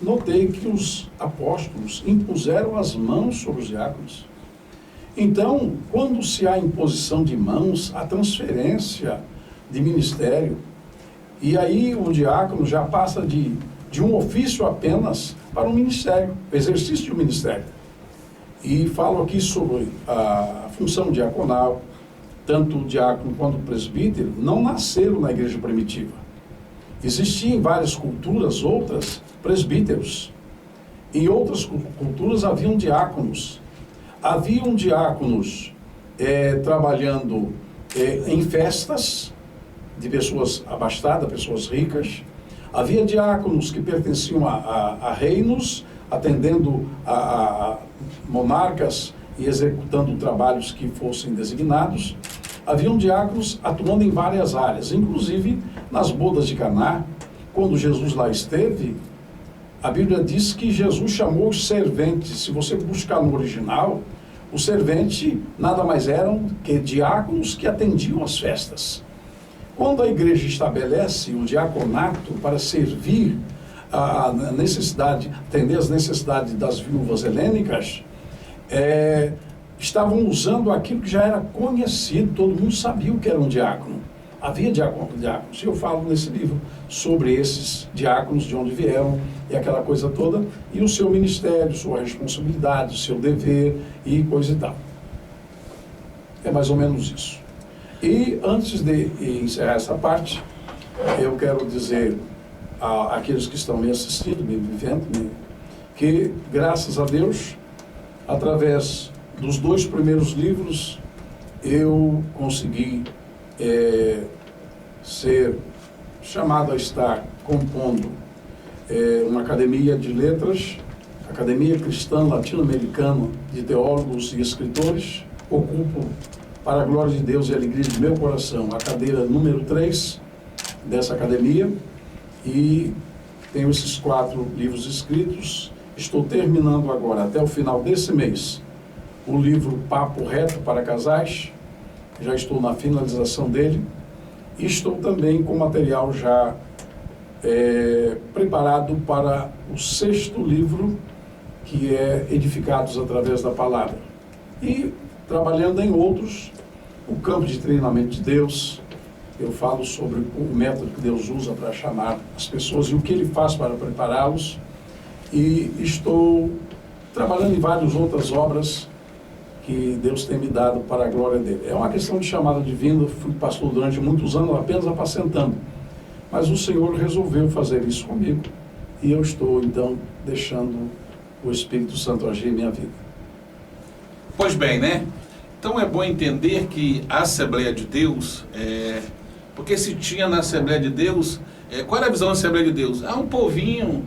notei que os apóstolos impuseram as mãos sobre os diáconos. Então, quando se há imposição de mãos, há transferência de ministério. E aí o diácono já passa de um ofício apenas para um ministério, exercício de um ministério. E falo aqui sobre a função diaconal. Tanto o diácono quanto o presbítero não nasceram na igreja primitiva. Existiam em várias culturas outras presbíteros. Em outras culturas haviam diáconos. Haviam diáconos trabalhando em festas, de pessoas abastadas, pessoas ricas. Havia diáconos que pertenciam a reinos, atendendo a monarcas e executando trabalhos que fossem designados. Haviam diáconos atuando em várias áreas, inclusive nas bodas de Caná. Quando Jesus lá esteve, a Bíblia diz que Jesus chamou os serventes. Se você buscar no original, o servente nada mais eram que diáconos que atendiam as festas. Quando a igreja estabelece o diaconato para servir a necessidade, atender as necessidades das viúvas helênicas, estavam usando aquilo que já era conhecido, todo mundo sabia o que era um diácono. Havia diáconos. Eu falo nesse livro sobre esses diáconos, de onde vieram e aquela coisa toda, e o seu ministério, sua responsabilidade, o seu dever e coisa e tal. É mais ou menos isso. E antes de encerrar essa parte, eu quero dizer àqueles que estão me assistindo, me vendo, que graças a Deus, através dos 2 primeiros livros, eu consegui ser chamado a estar compondo uma academia de letras, Academia Cristã Latino-Americana de Teólogos e Escritores. Ocupo, para a glória de Deus e a alegria de meu coração, a cadeira número 3 dessa academia, e tenho esses 4 livros escritos. Estou terminando agora, até o final desse mês, o livro Papo Reto para Casais. Já estou na finalização dele. E estou também com material já preparado para o 6º livro, que é Edificados através da Palavra. E trabalhando em outros, o campo de treinamento de Deus. Eu falo sobre o método que Deus usa para chamar as pessoas e o que Ele faz para prepará-los. E estou trabalhando em várias outras obras que Deus tem me dado para a glória dele. É uma questão de chamada divina. Fui pastor durante muitos anos apenas apacentando, mas o Senhor resolveu fazer isso comigo, e eu estou então deixando o Espírito Santo agir em minha vida. Pois bem, né? Então é bom entender que a Assembleia de Deus, porque se tinha na Assembleia de Deus, qual era a visão da Assembleia de Deus? É um povinho,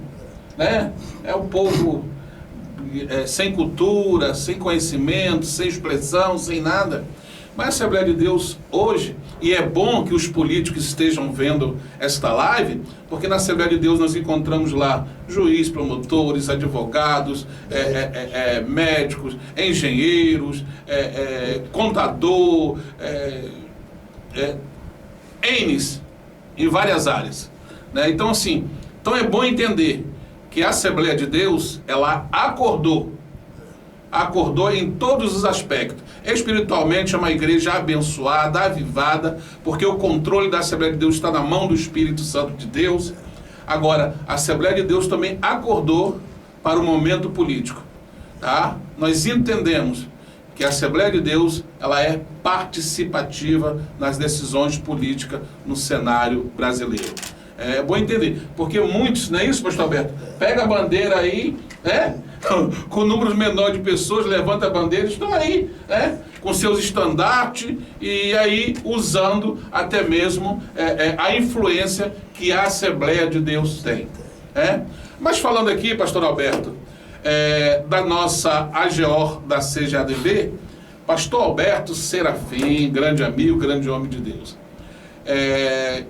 né? É um povo sem cultura, sem conhecimento, sem expressão, sem nada. Mas a Assembleia de Deus hoje, e é bom que os políticos estejam vendo esta live, porque na Assembleia de Deus nós encontramos lá juízes, promotores, advogados, médicos, engenheiros, contador, N's, em várias áreas, né? Então assim, é bom entender que a Assembleia de Deus, ela acordou em todos os aspectos. Espiritualmente é uma igreja abençoada, avivada, porque o controle da Assembleia de Deus está na mão do Espírito Santo de Deus. Agora, a Assembleia de Deus também acordou para o momento político, tá? Nós entendemos que a Assembleia de Deus, ela é participativa nas decisões políticas no cenário brasileiro. É bom entender, porque muitos, não é isso, pastor Alberto? Pega a bandeira aí, né? Com números menores de pessoas, levanta a bandeira, estão aí, né? Com seus estandartes, e aí usando até mesmo a influência que a Assembleia de Deus tem. Mas falando aqui, pastor Alberto, da nossa AGOR da CGADB, pastor Alberto Serafim, grande amigo, grande homem de Deus.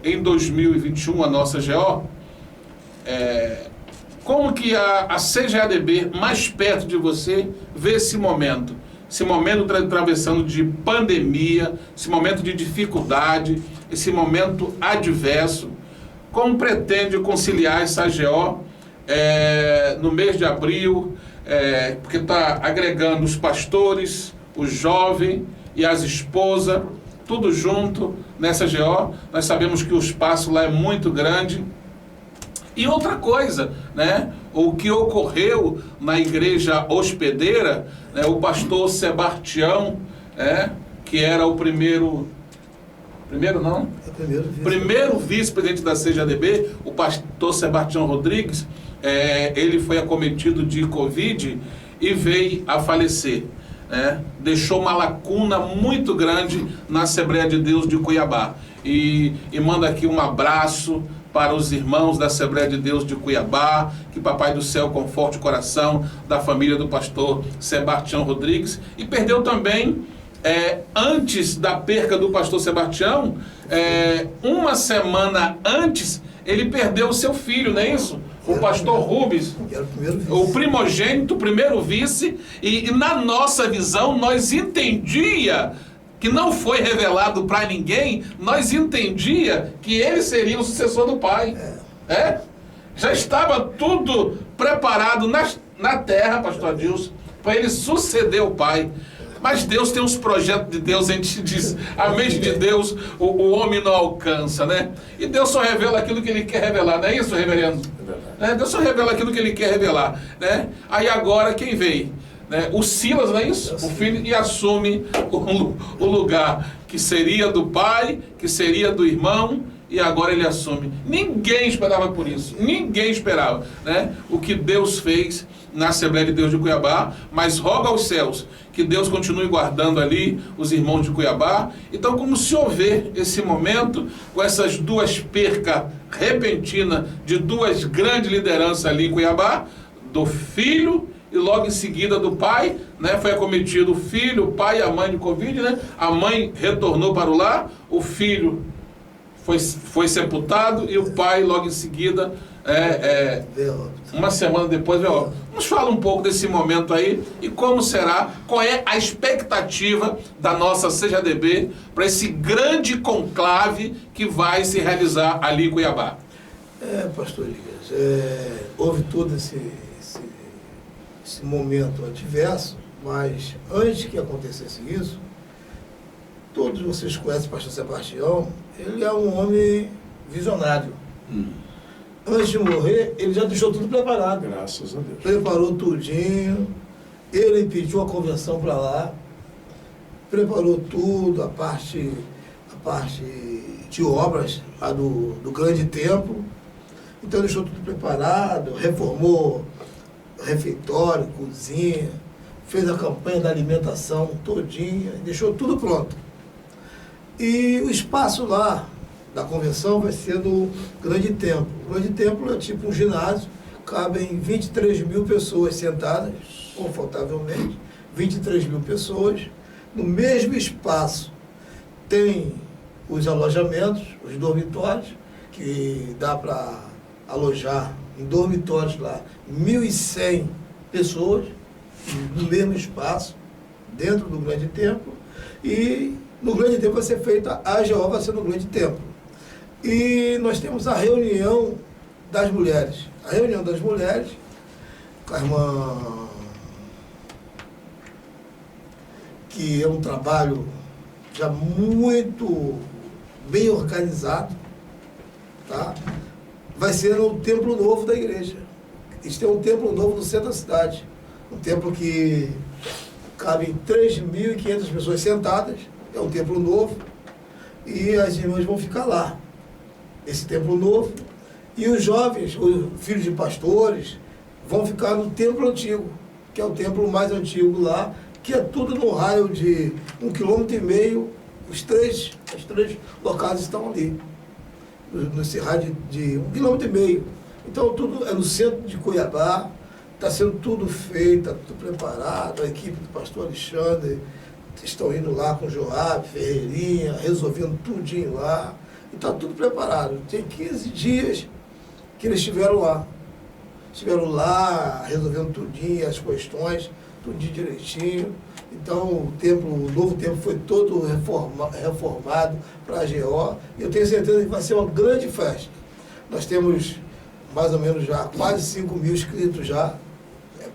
Em 2021, a nossa GO, como que a CGADB, mais perto de você, vê esse momento atravessando de pandemia, esse momento de dificuldade, esse momento adverso? Como pretende conciliar essa GO no mês de abril, porque está agregando os pastores, os jovens e as esposas, tudo junto nessa GO. Nós sabemos que o espaço lá é muito grande. E outra coisa, né? O que ocorreu na igreja hospedeira, né? O pastor Sebastião, que era o primeiro vice-presidente da CGADB, o pastor Sebastião Rodrigues, ele foi acometido de Covid e veio a falecer. deixou uma lacuna muito grande na Assembleia de Deus de Cuiabá. E manda aqui um abraço para os irmãos da Assembleia de Deus de Cuiabá, que Papai do Céu conforte o coração da família do pastor Sebastião Rodrigues. E perdeu também, antes da perca do pastor Sebastião, uma semana antes, ele perdeu o seu filho, não é isso? O pastor Rubens, o primogênito, o primeiro vice, e na nossa visão, nós entendía que não foi revelado para ninguém, nós entendia que ele seria o sucessor do pai. Já estava tudo preparado na terra, pastor Adilson, para ele suceder o pai. Mas Deus tem uns projetos de Deus, a gente diz, a mente de Deus, o homem não alcança, né? E Deus só revela aquilo que ele quer revelar, não é isso, reverendo? Deus só revela aquilo que ele quer revelar, né? Aí agora quem veio? O Silas, não é isso? O filho, e assume o lugar que seria do pai, que seria do irmão, e agora ele assume. Ninguém esperava por isso, ninguém esperava, né? O que Deus fez na Assembleia de Deus de Cuiabá, mas roga aos céus que Deus continue guardando ali os irmãos de Cuiabá. Então, como se houver esse momento, com essas duas percas repentinas de duas grandes lideranças ali em Cuiabá, do filho e logo em seguida do pai, né? Foi acometido o filho, o pai e a mãe de Covid, né? A mãe retornou para o lar, o filho foi sepultado e o pai logo em seguida, uma semana depois, nos fala um pouco desse momento aí e como será, qual é a expectativa da nossa CJDB para esse grande conclave que vai se realizar ali em Cuiabá. Pastor Elias, houve todo esse momento adverso, mas antes que acontecesse isso, todos vocês conhecem o pastor Sebastião, ele é um homem visionário. Antes de morrer, ele já deixou tudo preparado. Graças a Deus. Preparou tudinho, ele pediu a conversão para lá, preparou tudo, a parte de obras lá do grande templo. Então deixou tudo preparado, reformou refeitório, cozinha, fez a campanha da alimentação todinha, deixou tudo pronto. E o espaço lá da convenção vai ser no grande templo. O grande templo é tipo um ginásio, cabem 23 mil pessoas sentadas, confortavelmente, 23 mil pessoas. No mesmo espaço tem os alojamentos, os dormitórios, que dá para alojar em dormitórios lá 1.100 pessoas, no mesmo espaço, dentro do grande templo. E no grande templo vai ser feita a AGO, vai ser no grande templo. E nós temos a reunião das mulheres. A reunião das mulheres, com a irmã, que é um trabalho já muito bem organizado, tá? Vai ser no templo novo da igreja. Isso tem um templo novo no centro da cidade. Um templo que cabem 3.500 pessoas sentadas. É um templo novo. E as irmãs vão ficar lá. Esse templo novo. E os jovens, os filhos de pastores, vão ficar no templo antigo, que é o templo mais antigo lá, que é tudo no raio de 1,5 km. Os três locais estão ali, nesse raio de 1,5 km. Então tudo é no centro de Cuiabá, está sendo tudo feito, está tudo preparado, a equipe do pastor Alexandre estão indo lá com o Joab, Ferreirinha, resolvendo tudinho lá, e está tudo preparado. Tem 15 dias que eles estiveram lá, resolvendo tudinho, as questões, tudinho direitinho. Então o novo templo foi todo reformado para a AGO, e eu tenho certeza que vai ser uma grande festa. Nós temos mais ou menos já quase 5 mil inscritos já.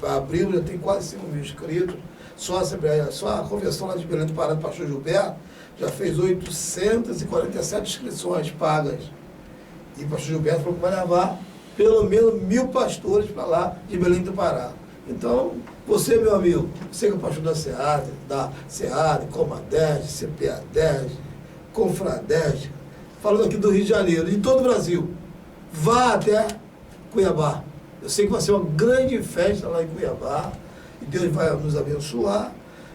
Para abril já tem quase 5 mil inscritos. Só a convenção lá de Belém do Pará do pastor Gilberto já fez 847 inscrições pagas. E o pastor Gilberto falou que vai levar pelo menos 1.000 pastores para lá de Belém do Pará. Então, você, meu amigo, você que é pastor da SEAD, Comadege, CPADEG, Confradege, falando aqui do Rio de Janeiro, de todo o Brasil, vá até Cuiabá. Eu sei que vai ser uma grande festa lá em Cuiabá, e Deus vai nos abençoar.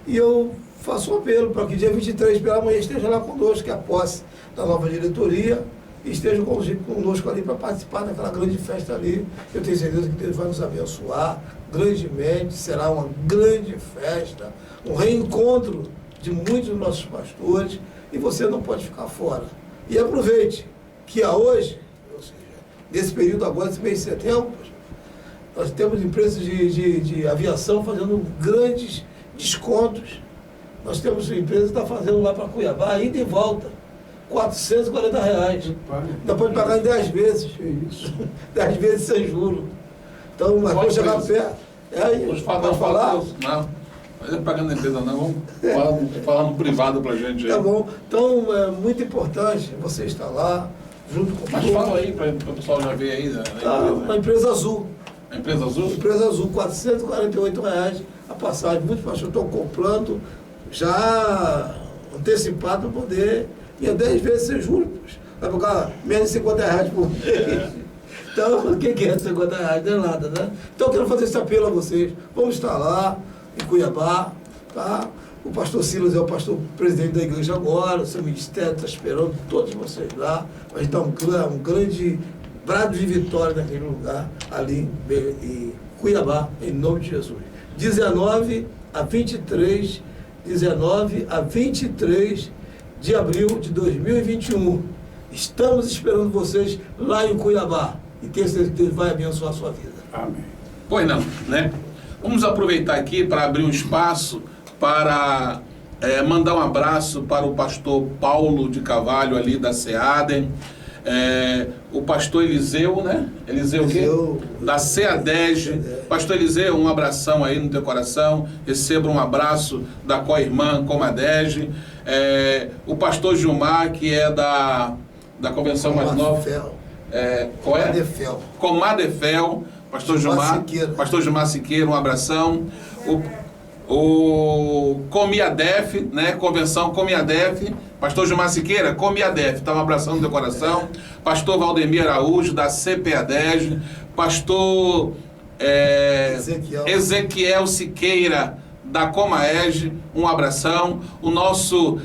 E eu faço um apelo para que dia 23 pela manhã esteja lá conosco, que é a posse da nova diretoria, e esteja conosco ali para participar daquela grande festa ali. Eu tenho certeza que Deus vai nos abençoar grandemente, será uma grande festa, um reencontro de muitos dos nossos pastores, e você não pode ficar fora. E aproveite que hoje, ou seja, nesse período agora, esse mês de setembro, nós temos empresas de aviação fazendo grandes descontos. Nós temos empresas que estão fazendo lá para Cuiabá, ida e volta, R$440. Ainda pode pagar em 10 vezes. Que isso? 10 vezes sem juros. Então, mas vou chegar perto. Pode falar? Não, mas é pagando a empresa não, vamos falar no privado pra gente aí. Tá bom. Então, é muito importante você estar lá, junto com Mas fala aí, para o pessoal já ver aí. a empresa Azul. A empresa Azul? Empresa Azul, R$448 a passagem. Muitos pastores estão comprando já antecipado para poder ir a 10 vezes sem juros. Vai pagar menos de R$50 por mês. Então, o que é R$50? Não é nada, né? Então, eu quero fazer esse apelo a vocês. Vamos estar lá, em Cuiabá, tá? O pastor Silas é o pastor presidente da igreja agora, o seu ministério está esperando todos vocês lá. Vai dar um grande brado de vitória naquele lugar, ali em Cuiabá, em nome de Jesus. 19 a 23 de abril de 2021. Estamos esperando vocês lá em Cuiabá. E tenho certeza que Deus vai abençoar a sua vida. Amém. Pois não, né? Vamos aproveitar aqui para abrir um espaço para mandar um abraço para o pastor Paulo de Carvalho, ali da SEADEM. O pastor Eliseu, né? Eliseu o quê? Da CEADEG. Pastor Eliseu, um abração aí no teu coração. Receba um abraço da co-irmã Comadege. O pastor Gilmar, que é da convenção mais nova. Qual é? Comadefel. Pastor Gilmar Siqueira, um abração. O Comiadef, né? Convenção Comiadef. Pastor Gilmar Siqueira, Comiadef, tá um abração no teu coração. Pastor Valdemir Araújo, da CPADEG. Pastor Ezequiel Siqueira, da Comaege, um abração. O nosso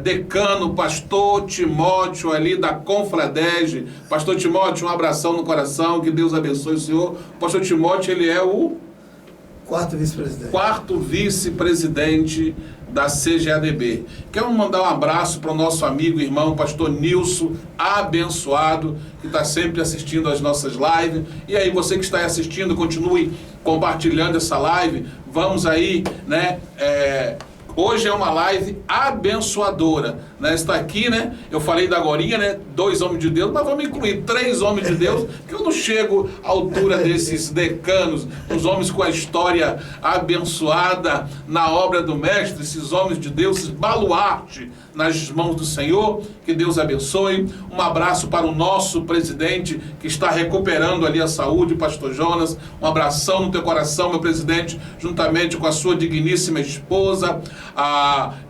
decano, pastor Timóteo, ali da Confradege. Pastor Timóteo, um abração no coração, que Deus abençoe o senhor. O pastor Timóteo, ele é o quarto vice-presidente da CGADB. Quero mandar um abraço para o nosso amigo e irmão, pastor Nilson, abençoado, que está sempre assistindo às nossas lives. E aí, você que está aí assistindo, continue compartilhando essa live. Vamos aí, né? Hoje é uma live abençoadora, né? Está aqui, né? Eu falei da agorinha, né? 2 homens de Deus, mas vamos incluir 3 homens de Deus, que eu não chego à altura desses decanos, os homens com a história abençoada na obra do Mestre, esses homens de Deus, esses baluarte nas mãos do Senhor. Que Deus abençoe. Um abraço para o nosso presidente, que está recuperando ali a saúde, pastor Jonas. Um abração no teu coração, meu presidente, juntamente com a sua digníssima esposa,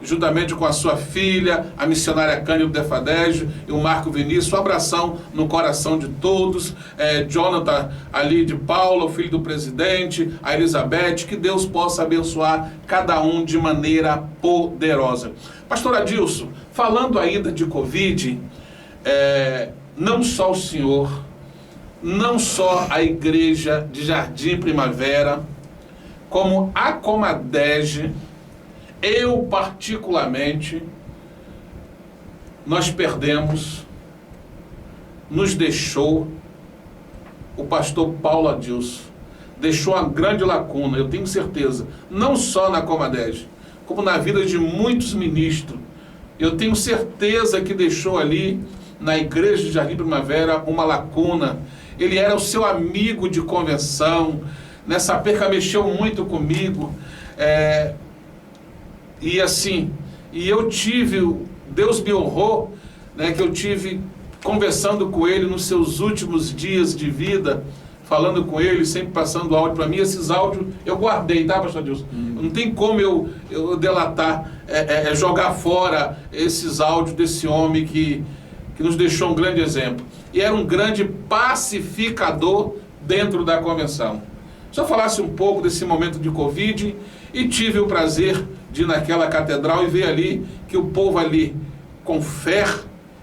juntamente com a sua filha, a missionária Cândido Defadege e o Marco Vinícius. Um abração no coração de todos. Jonathan ali de Paula, o filho do presidente, a Elizabeth. Que Deus possa abençoar cada um de maneira poderosa. Pastor Adilson, falando ainda de Covid, não só o senhor, não só a igreja de Jardim Primavera, como a Comadege, eu particularmente, nós perdemos, nos deixou o pastor Paulo Adilson. Deixou uma grande lacuna, eu tenho certeza, não só na Comadege, como na vida de muitos ministros. Eu tenho certeza que deixou ali, na igreja de Jardim Primavera, uma lacuna. Ele era o seu amigo de convenção. Nessa perca mexeu muito comigo. E assim, eu tive, Deus me honrou, né, que eu tive conversando com ele nos seus últimos dias de vida, falando com ele, sempre passando áudio para mim. Esses áudios eu guardei, tá, pastor Adilson? Não tem como eu delatar, jogar fora esses áudios desse homem que nos deixou um grande exemplo. E era um grande pacificador dentro da convenção. Se eu falasse um pouco desse momento de Covid, e tive o prazer de ir naquela catedral e ver ali que o povo ali, com fé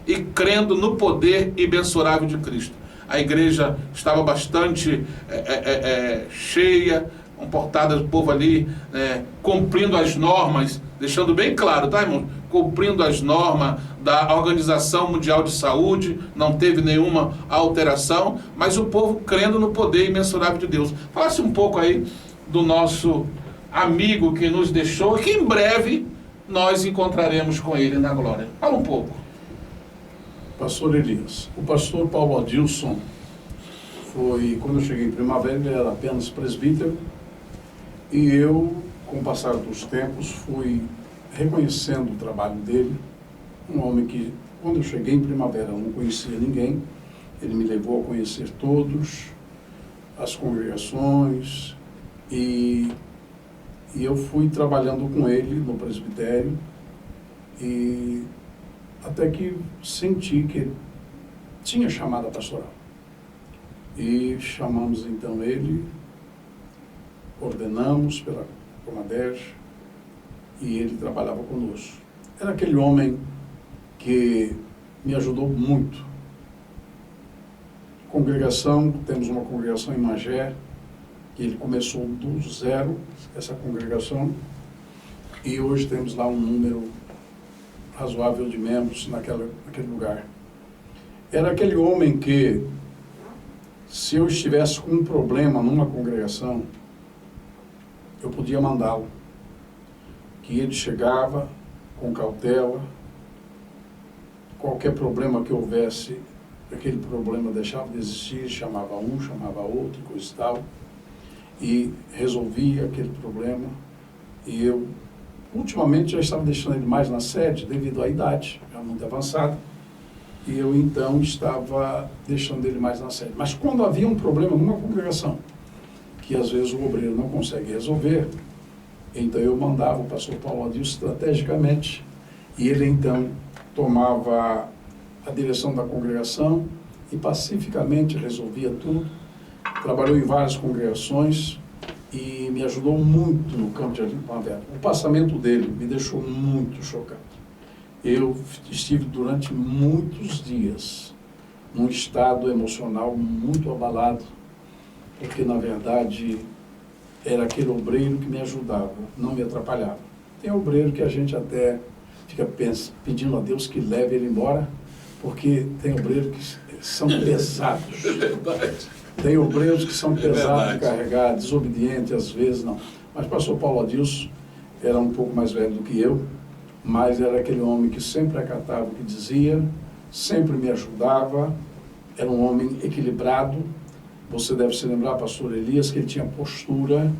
e crendo no poder imensurável de Cristo. A igreja estava bastante cheia, comportada, o povo ali cumprindo as normas, deixando bem claro, tá, irmão? Cumprindo as normas da Organização Mundial de Saúde, não teve nenhuma alteração, mas o povo crendo no poder imensurável de Deus. Falasse um pouco aí do nosso amigo que nos deixou e que em breve nós encontraremos com ele na glória. Fala um pouco. Pastor Elias, o pastor Paulo Adilson foi, quando eu cheguei em Primavera, ele era apenas presbítero, e eu, com o passar dos tempos, fui reconhecendo o trabalho dele, um homem que, quando eu cheguei em Primavera, eu não conhecia ninguém, ele me levou a conhecer todos, as congregações, e eu fui trabalhando com ele no presbitério, e até que senti que ele tinha chamada pastoral. E chamamos então ele, ordenamos pela Comaderj, e ele trabalhava conosco. Era aquele homem que me ajudou muito. Congregação, temos uma congregação em Magé, que ele começou do zero, essa congregação, e hoje temos lá um número razoável de membros naquele lugar. Era aquele homem que, se eu estivesse com um problema numa congregação, eu podia mandá-lo. Que ele chegava com cautela, qualquer problema que houvesse, aquele problema deixava de existir, chamava um, chamava outro, coisa e tal, e resolvia aquele problema. E eu, ultimamente, já estava deixando ele mais na sede, devido à idade, já muito avançada, e eu, então, estava deixando ele mais na sede. Mas quando havia um problema numa congregação, que às vezes o obreiro não consegue resolver, então eu mandava o pastor Paulo Adilson estrategicamente, e ele, então, tomava a direção da congregação e pacificamente resolvia tudo. Trabalhou em várias congregações e me ajudou muito no campo de Jardim Primavera. O passamento dele me deixou muito chocado. Eu estive durante muitos dias num estado emocional muito abalado, porque, na verdade, era aquele obreiro que me ajudava, não me atrapalhava. Tem obreiro que a gente até fica pedindo a Deus que leve ele embora, porque tem obreiros que são pesados. Tem obreiros que são pesados de carregar, desobedientes às vezes, não. Mas o pastor Paulo Adilson era um pouco mais velho do que eu, mas era aquele homem que sempre acatava o que dizia, sempre me ajudava, era um homem equilibrado. Você deve se lembrar, pastor Elias, que ele tinha postura,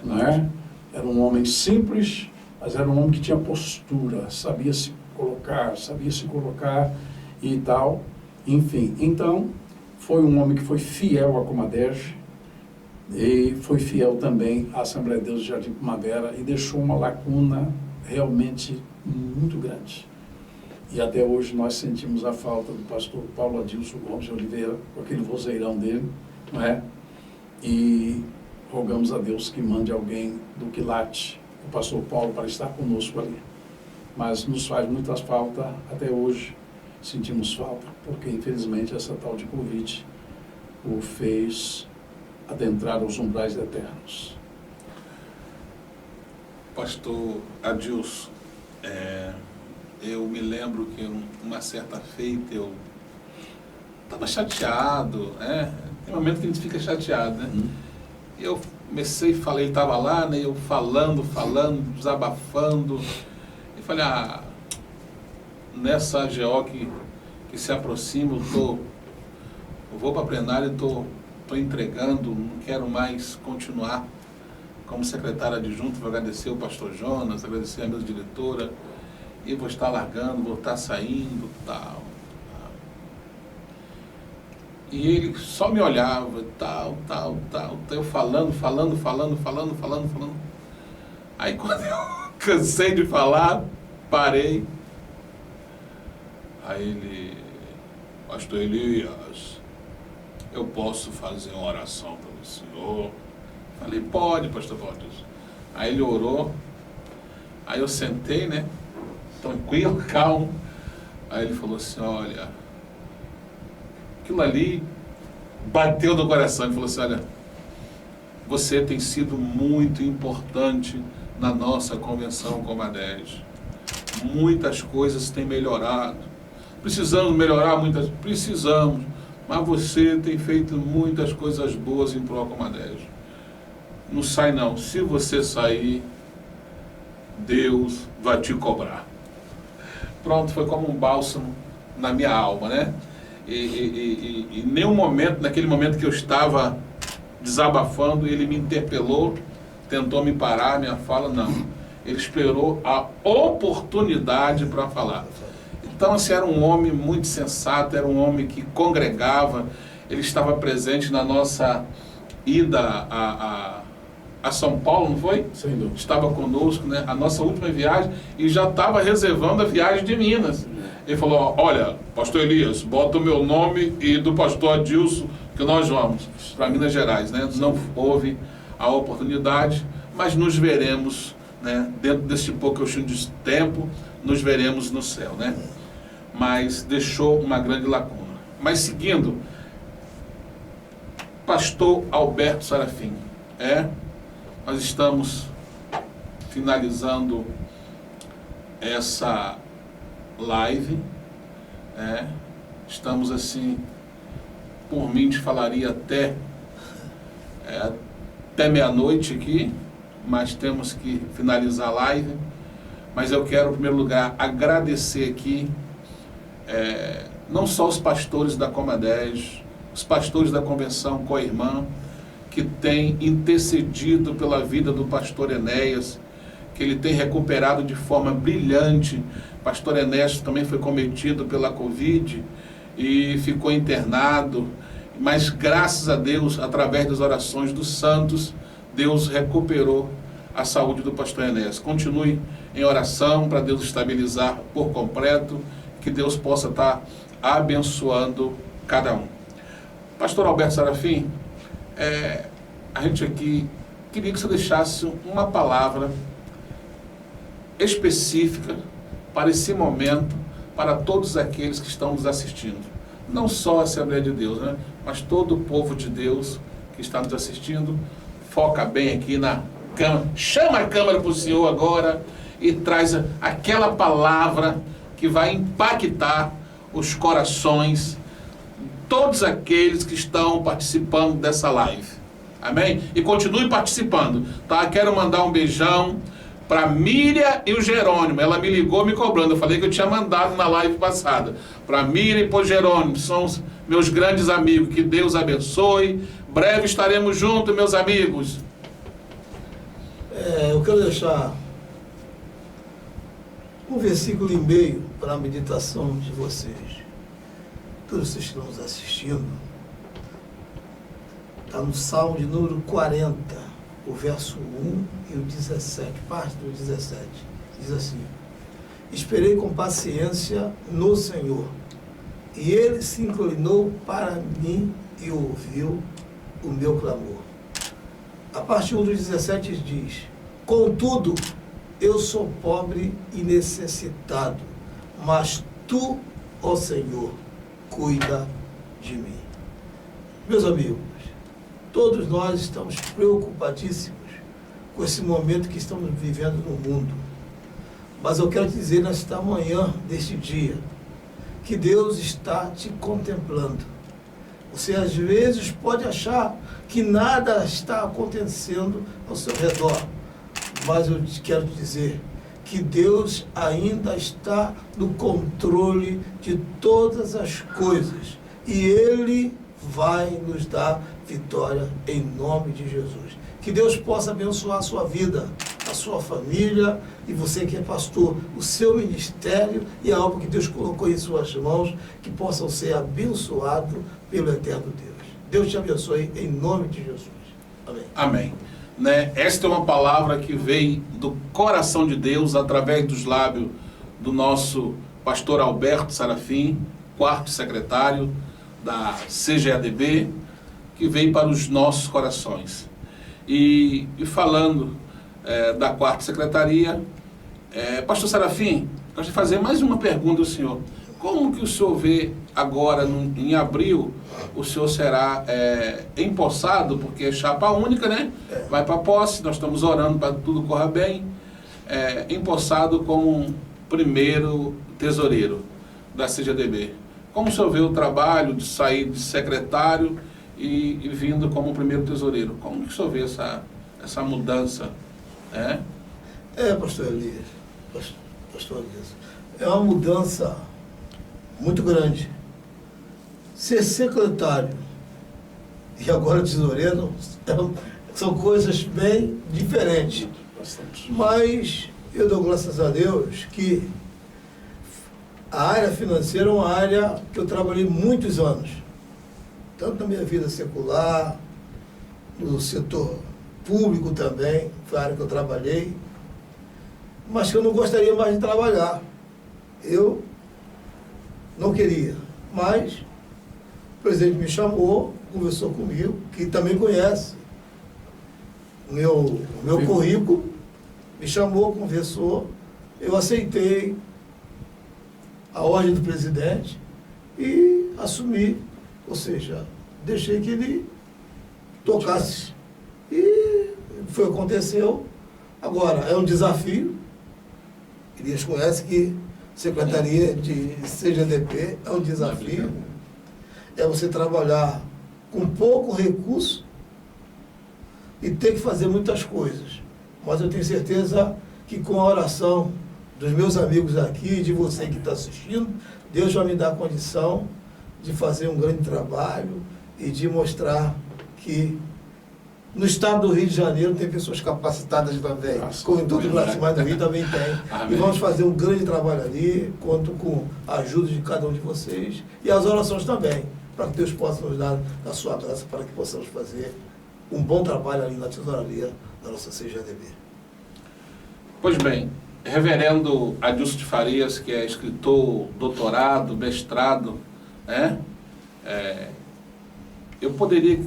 não é? Era um homem simples, mas era um homem que tinha postura, sabia se colocar e tal. Enfim, então, foi um homem que foi fiel à Comaderj e foi fiel também à Assembleia de Deus de Jardim Primavera e deixou uma lacuna realmente muito grande. E até hoje nós sentimos a falta do pastor Paulo Adilson Gomes de Oliveira, com aquele vozeirão dele, não é? E rogamos a Deus que mande alguém do quilate, o pastor Paulo, para estar conosco ali. Mas nos faz muita falta, até hoje sentimos falta, porque infelizmente essa tal de Covid o fez adentrar os umbrais eternos. Pastor Adilson, eu me lembro que uma certa feita eu estava chateado, né? Tem um momento que a gente fica chateado, né? E eu comecei, falei, ele estava lá, né? Eu falando, desabafando. E falei, nessa AGO que se aproxima, eu vou para a plenária e estou entregando, não quero mais continuar como secretário adjunto. Vou agradecer o pastor Jonas, agradecer a minha diretora, e vou estar largando, vou estar saindo, tal. E ele só me olhava, tal. Eu falando. Aí quando eu cansei de falar, parei. Aí ele, pastor Elias, eu posso fazer uma oração para o senhor? Falei, pode, pastor Paulo. Aí ele orou, Aí eu sentei, né? Tranquilo, calmo. Aí ele falou assim, olha, aquilo ali bateu no coração. Ele falou assim, olha, você tem sido muito importante na nossa convenção Comadés. Muitas coisas têm melhorado. Precisamos melhorar muitas? Precisamos. Mas você tem feito muitas coisas boas em prol Comadés. Não sai não. Se você sair, Deus vai te cobrar. Pronto, foi como um bálsamo na minha alma, né? E em nenhum momento, naquele momento que eu estava desabafando, ele me interpelou, tentou me parar, minha fala, não. Ele esperou a oportunidade para falar. Então, assim, era um homem muito sensato, era um homem que congregava, ele estava presente na nossa ida a São Paulo, não foi? Sem dúvida. Estava conosco, né? A nossa última viagem, e já estava reservando a viagem de Minas. Ele falou, olha, pastor Elias, bota o meu nome e do pastor Adilson, que nós vamos para Minas Gerais, né? Não houve a oportunidade, mas nos veremos, né? Dentro desse pouquinho de tempo, nos veremos no céu, né? Mas deixou uma grande lacuna. Mas seguindo, pastor Alberto Sarafim, nós estamos finalizando essa live, estamos assim, por mim te falaria até meia-noite aqui, mas temos que finalizar a live. Mas eu quero, em primeiro lugar, agradecer aqui, não só os pastores da Comadés, os pastores da Convenção Coirmã, que têm intercedido pela vida do pastor Enéas, que ele tem recuperado de forma brilhante. Pastor Enéas também foi cometido pela Covid e ficou internado, mas graças a Deus, através das orações dos santos, Deus recuperou a saúde do pastor Enéas. Continue em oração para Deus estabilizar por completo, que Deus possa estar abençoando cada um. Pastor Alberto Sarafim, a gente aqui queria que você deixasse uma palavra específica para esse momento, para todos aqueles que estão nos assistindo. Não só a Assembleia de Deus, né? Mas todo o povo de Deus que está nos assistindo. Foca bem aqui na câmera. Chama a câmera para o Senhor agora e traz aquela palavra que vai impactar os corações de todos aqueles que estão participando dessa live. Amém? E continue participando, tá? Quero mandar um beijão para Miriam e o Jerônimo. Ela me ligou me cobrando. Eu falei que eu tinha mandado na live passada. Para Miriam e para o Jerônimo, são os meus grandes amigos. Que Deus abençoe. Breve estaremos juntos, meus amigos. Eu quero deixar um versículo e meio para a meditação de vocês. Todos vocês que estão nos assistindo. Está no Salmo de número 40, o verso 1 e o 17, parte do 17. Diz assim: esperei com paciência no Senhor, e Ele se inclinou para mim e ouviu o meu clamor. A parte 1 do 17 diz: contudo, eu sou pobre e necessitado, mas Tu, ó Senhor, cuida de mim. Meus amigos, todos nós estamos preocupadíssimos com esse momento que estamos vivendo no mundo. Mas eu quero te dizer nesta manhã, deste dia, que Deus está te contemplando. Você às vezes pode achar que nada está acontecendo ao seu redor, mas eu quero te dizer que Deus ainda está no controle de todas as coisas e Ele vai nos dar vitória em nome de Jesus. Que Deus possa abençoar a sua vida, a sua família e você que é pastor, o seu ministério e algo que Deus colocou em suas mãos, que possam ser abençoados pelo eterno Deus. Deus te abençoe em nome de Jesus. Amém. Amém. Esta é uma palavra que veio do coração de Deus através dos lábios do nosso pastor Alberto Sarafim, quarto secretário da CGADB, que veio para os nossos corações. E falando da quarta secretaria, Pastor Serafim, gostaria de fazer mais uma pergunta ao senhor. Como que o senhor vê agora, em abril, o senhor será empossado, porque é chapa única, né? Vai para a posse, nós estamos orando para que tudo corra bem. Empossado como primeiro tesoureiro da CGDB. Como o senhor vê o trabalho de sair de secretário e vindo como primeiro tesoureiro? Como que o senhor vê essa mudança? Pastor Elias, pastor Elias, é uma mudança muito grande. Ser secretário e agora tesoureiro são coisas bem diferentes. Bastante. Mas eu dou graças a Deus que a área financeira é uma área que eu trabalhei muitos anos, tanto na minha vida secular, no setor público também, foi a área que eu trabalhei, mas que eu não gostaria mais de trabalhar. Eu não queria, mas o presidente me chamou, conversou comigo, que também conhece o meu currículo, me chamou, conversou, eu aceitei a ordem do presidente e assumi, ou seja, deixei que ele tocasse. E foi o que aconteceu. Agora, é um desafio. Elias conhece que Secretaria de CGDP é um desafio. É você trabalhar com pouco recurso e ter que fazer muitas coisas. Mas eu tenho certeza que com a oração dos meus amigos aqui, de você que está assistindo, Deus vai me dar condição de fazer um grande trabalho e de mostrar que no estado do Rio de Janeiro tem pessoas capacitadas também, como em todo o Brasil, mas no Rio também tem. Amém. E vamos fazer um grande trabalho ali, conto com a ajuda de cada um de vocês e as orações também, para que Deus possa nos dar a sua graça, para que possamos fazer um bom trabalho ali na tesouraria da nossa CGDB. Pois bem, reverendo Adilson de Farias, que é escritor, doutorado, mestrado, né? Eu gostaria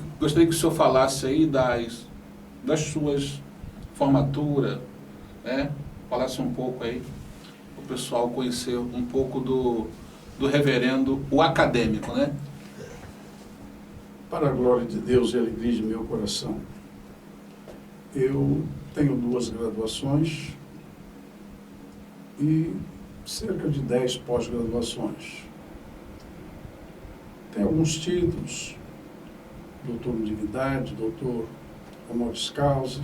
que o senhor falasse aí das suas formaturas, né? Falasse um pouco aí, o pessoal conhecer um pouco do reverendo, o acadêmico, né? Para a glória de Deus e a alegria de meu coração, eu tenho 2 graduações e cerca de 10 pós-graduações. Tenho alguns títulos, doutor em divindade, doutor honoris causa,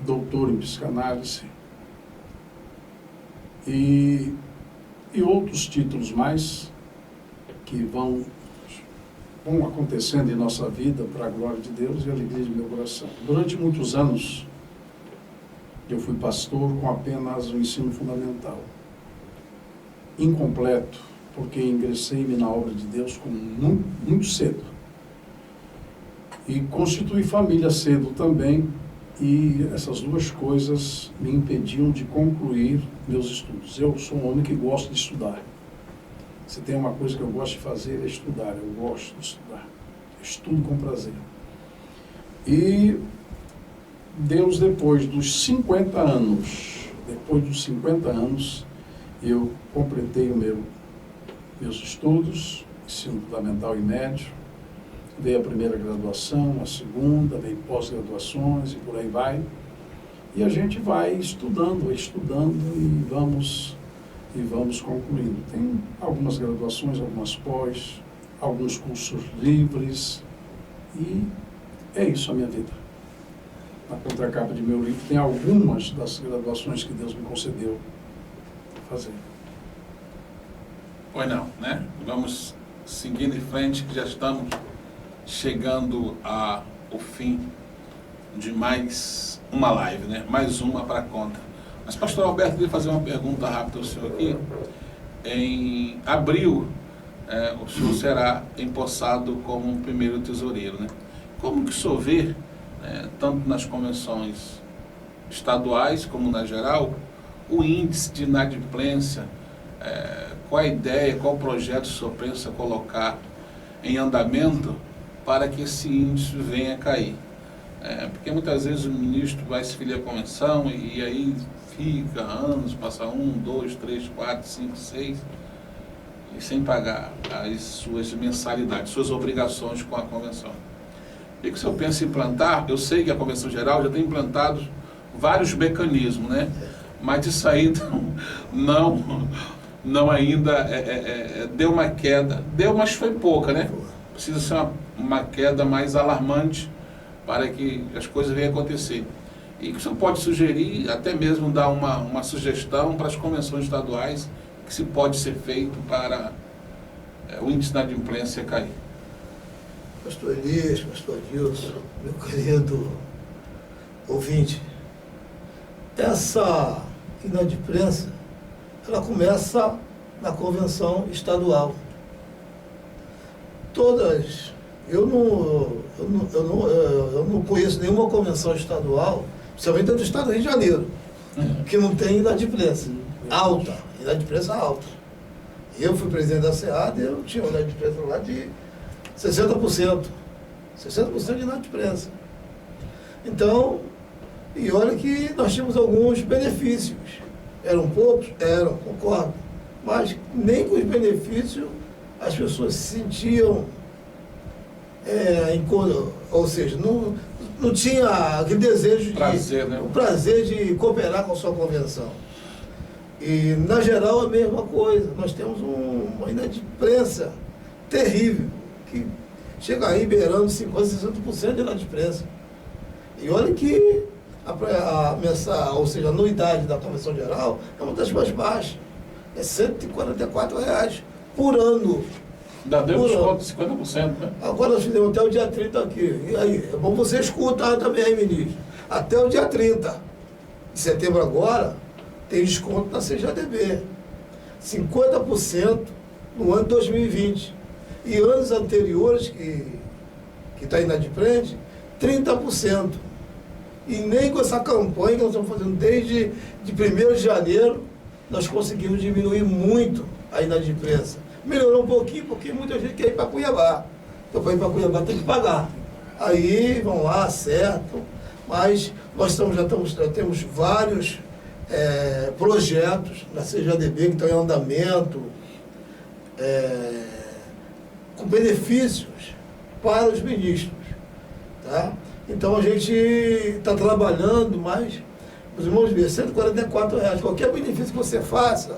doutor em psicanálise e outros títulos mais que vão acontecendo em nossa vida para a glória de Deus e a alegria de meu coração. Durante muitos anos, eu fui pastor com apenas o ensino fundamental. Incompleto, porque ingressei-me na obra de Deus muito cedo. E constituí família cedo também, e essas 2 coisas me impediam de concluir meus estudos. Eu sou um homem que gosta de estudar. Se tem uma coisa que eu gosto de fazer é estudar, eu gosto de estudar. Eu estudo com prazer. E Deus, depois dos 50 anos, eu completei meus estudos, ensino fundamental e médio, veio a primeira graduação, a segunda, veio pós-graduações e por aí vai. E a gente vai estudando e vamos concluindo. Tem algumas graduações, algumas pós, alguns cursos livres e é isso a minha vida. Na contracapa de meu livro tem algumas das graduações que Deus me concedeu fazer. Pois não, né? Vamos seguindo em frente, que já estamos chegando ao fim de mais uma live, né? Mais uma para a conta. Mas, pastor Alberto, eu queria fazer uma pergunta rápida ao senhor aqui. Em abril, o senhor será empossado como um primeiro tesoureiro, né? Como que o senhor vê, tanto nas convenções estaduais como na geral, o índice de inadimplência? Qual a ideia, qual o projeto o senhor pensa colocar em andamento para que esse índice venha a cair? Porque muitas vezes o ministro vai se filiar à convenção e aí fica anos, passa 1, 2, 3, 4, 5, 6, e sem pagar as suas mensalidades, suas obrigações com a convenção. E que se eu penso em implantar, eu sei que a Convenção Geral já tem implantado vários mecanismos, né? Mas isso aí não ainda deu uma queda. Deu, mas foi pouca, né? Precisa ser uma queda mais alarmante para que as coisas venham acontecer. E que o senhor pode sugerir, até mesmo dar uma sugestão para as convenções estaduais, que se pode ser feito para o índice de inadimplência cair. Pastor Elias, pastor Adilson, meu querido ouvinte, essa inadimplência, ela começa na convenção estadual. Todas, eu não conheço nenhuma convenção estadual, principalmente do estado do Rio de Janeiro, que não tem inadimplência alta, inadimplência alta. Eu fui presidente da SEAD e eu tinha uma inadimplência lá de 60%. 60% de inadimplência. Então, e olha que nós tínhamos alguns benefícios. Eram poucos? Eram, concordo. Mas nem com os benefícios as pessoas se sentiam, ou seja, não tinha aquele desejo o prazer de cooperar com a sua convenção. E, na geral, a mesma coisa. Nós temos uma inadimplência terrível, que chega aí beirando 50%, 60% de inadimplência. E olha que ou seja, a anuidade da Convenção Geral é uma das mais baixas. É R$144 por ano. Ainda deu desconto de 50%, né? Agora nós fizemos até o dia 30 aqui. E aí, é bom você escutar também, ministro. Até o dia 30 de setembro agora, tem desconto na CJDB. 50% no ano de 2020. E anos anteriores, que está inadimplente, 30%. E nem com essa campanha que nós estamos fazendo desde de 1º de janeiro, nós conseguimos diminuir muito a inadimplência. Melhorou um pouquinho, porque muita gente quer ir para Cuiabá. Então, para ir para Cuiabá tem que pagar. Aí vão lá, acertam. Mas nós já temos vários projetos na CJDB que estão em andamento, com benefícios para os ministros. Tá? Então a gente está trabalhando, mas os irmãos ver, R$144. Qualquer benefício que você faça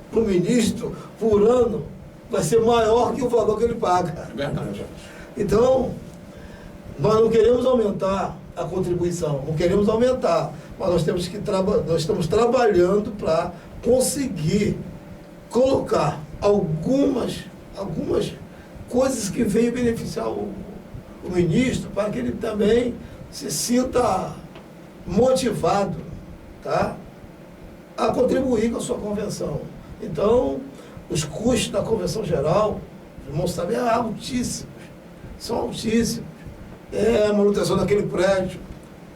para o ministro por ano vai ser maior que o valor que ele paga. É verdade. Então, nós não queremos aumentar a contribuição, não queremos aumentar, mas nós estamos trabalhando para conseguir colocar algumas coisas que venham beneficiar o ministro, para que ele também se sinta motivado, tá, a contribuir com a sua convenção. Então, os custos da Convenção Geral, os irmãos sabem, são altíssimos. É a manutenção daquele prédio,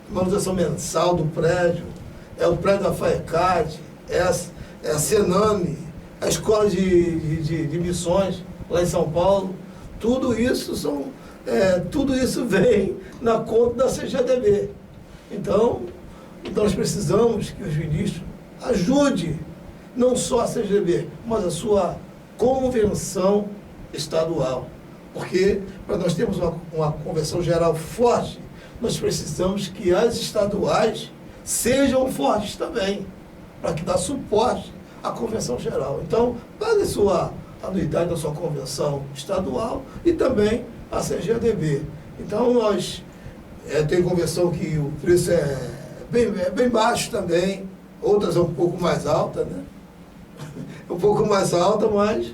manutenção mensal do prédio, é o prédio da FAECAD, é a Sename, a Escola de Missões lá em São Paulo. Tudo isso vem na conta da CGDB. Então nós precisamos que os ministros ajudem não só a CGDB, mas a sua convenção estadual. Porque para nós termos uma convenção geral forte, nós precisamos que as estaduais sejam fortes também, para que dá suporte à convenção geral. Então, pague sua anuidade da sua convenção estadual e também a CGDB. Então, nós tem convenção que o preço é bem baixo também, outras é um pouco mais alta, né? Um pouco mais alta, mas,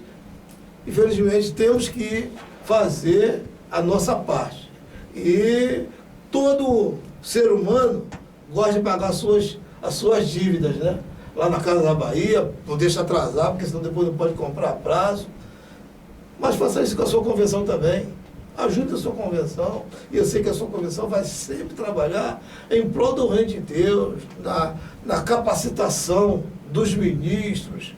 infelizmente, temos que fazer a nossa parte. E todo ser humano gosta de pagar as suas dívidas, né? Lá na Casa da Bahia, não deixa atrasar, porque senão depois não pode comprar a prazo. Mas faça isso com a sua convenção também. Ajude a sua convenção. E eu sei que a sua convenção vai sempre trabalhar em prol do reino de Deus, na capacitação dos ministros,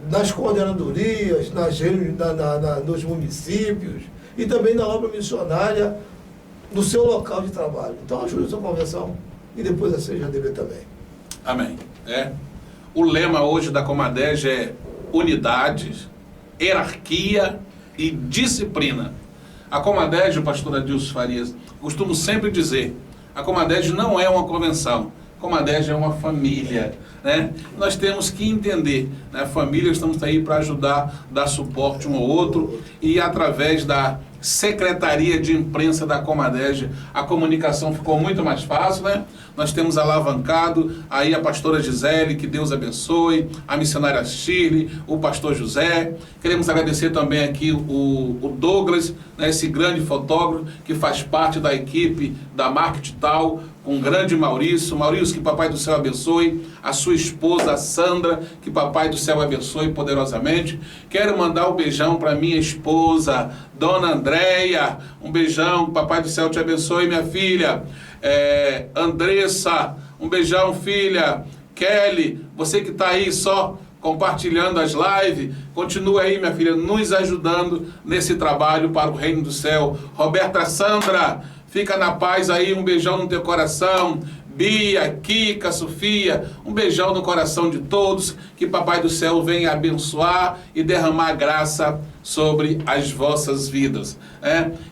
nas coordenadorias, nos municípios e também na obra missionária no seu local de trabalho. Então ajude a sua convenção e depois a CGDB também. Amém. O lema hoje da Comadege é unidade, hierarquia e disciplina. A Comadege, o pastor Adilson Farias, costumo sempre dizer, a Comadege não é uma convenção, a Comadege é uma família, né? Nós temos que entender, né? Família, estamos aí para ajudar, dar suporte um ao outro, e através da Secretaria de Imprensa da Comadege, a comunicação ficou muito mais fácil, né? Nós temos alavancado aí a pastora Gisele, que Deus abençoe, a missionária Shirley, o pastor José. Queremos agradecer também aqui o Douglas, né, esse grande fotógrafo que faz parte da equipe da Marketing Tal, com o grande Maurício. Maurício, que Papai do Céu abençoe. A sua esposa, a Sandra, que Papai do Céu abençoe poderosamente. Quero mandar um beijão para minha esposa, Dona Andréia. Um beijão, Papai do Céu te abençoe, minha filha. Andressa, um beijão, filha. Kelly, você que está aí só compartilhando as lives, continua aí, minha filha, nos ajudando nesse trabalho para o Reino do Céu. Roberta Sandra, fica na paz aí, um beijão no teu coração. Bia, Kika, Sofia, um beijão no coração de todos, que Papai do Céu venha abençoar e derramar graça sobre as vossas vidas.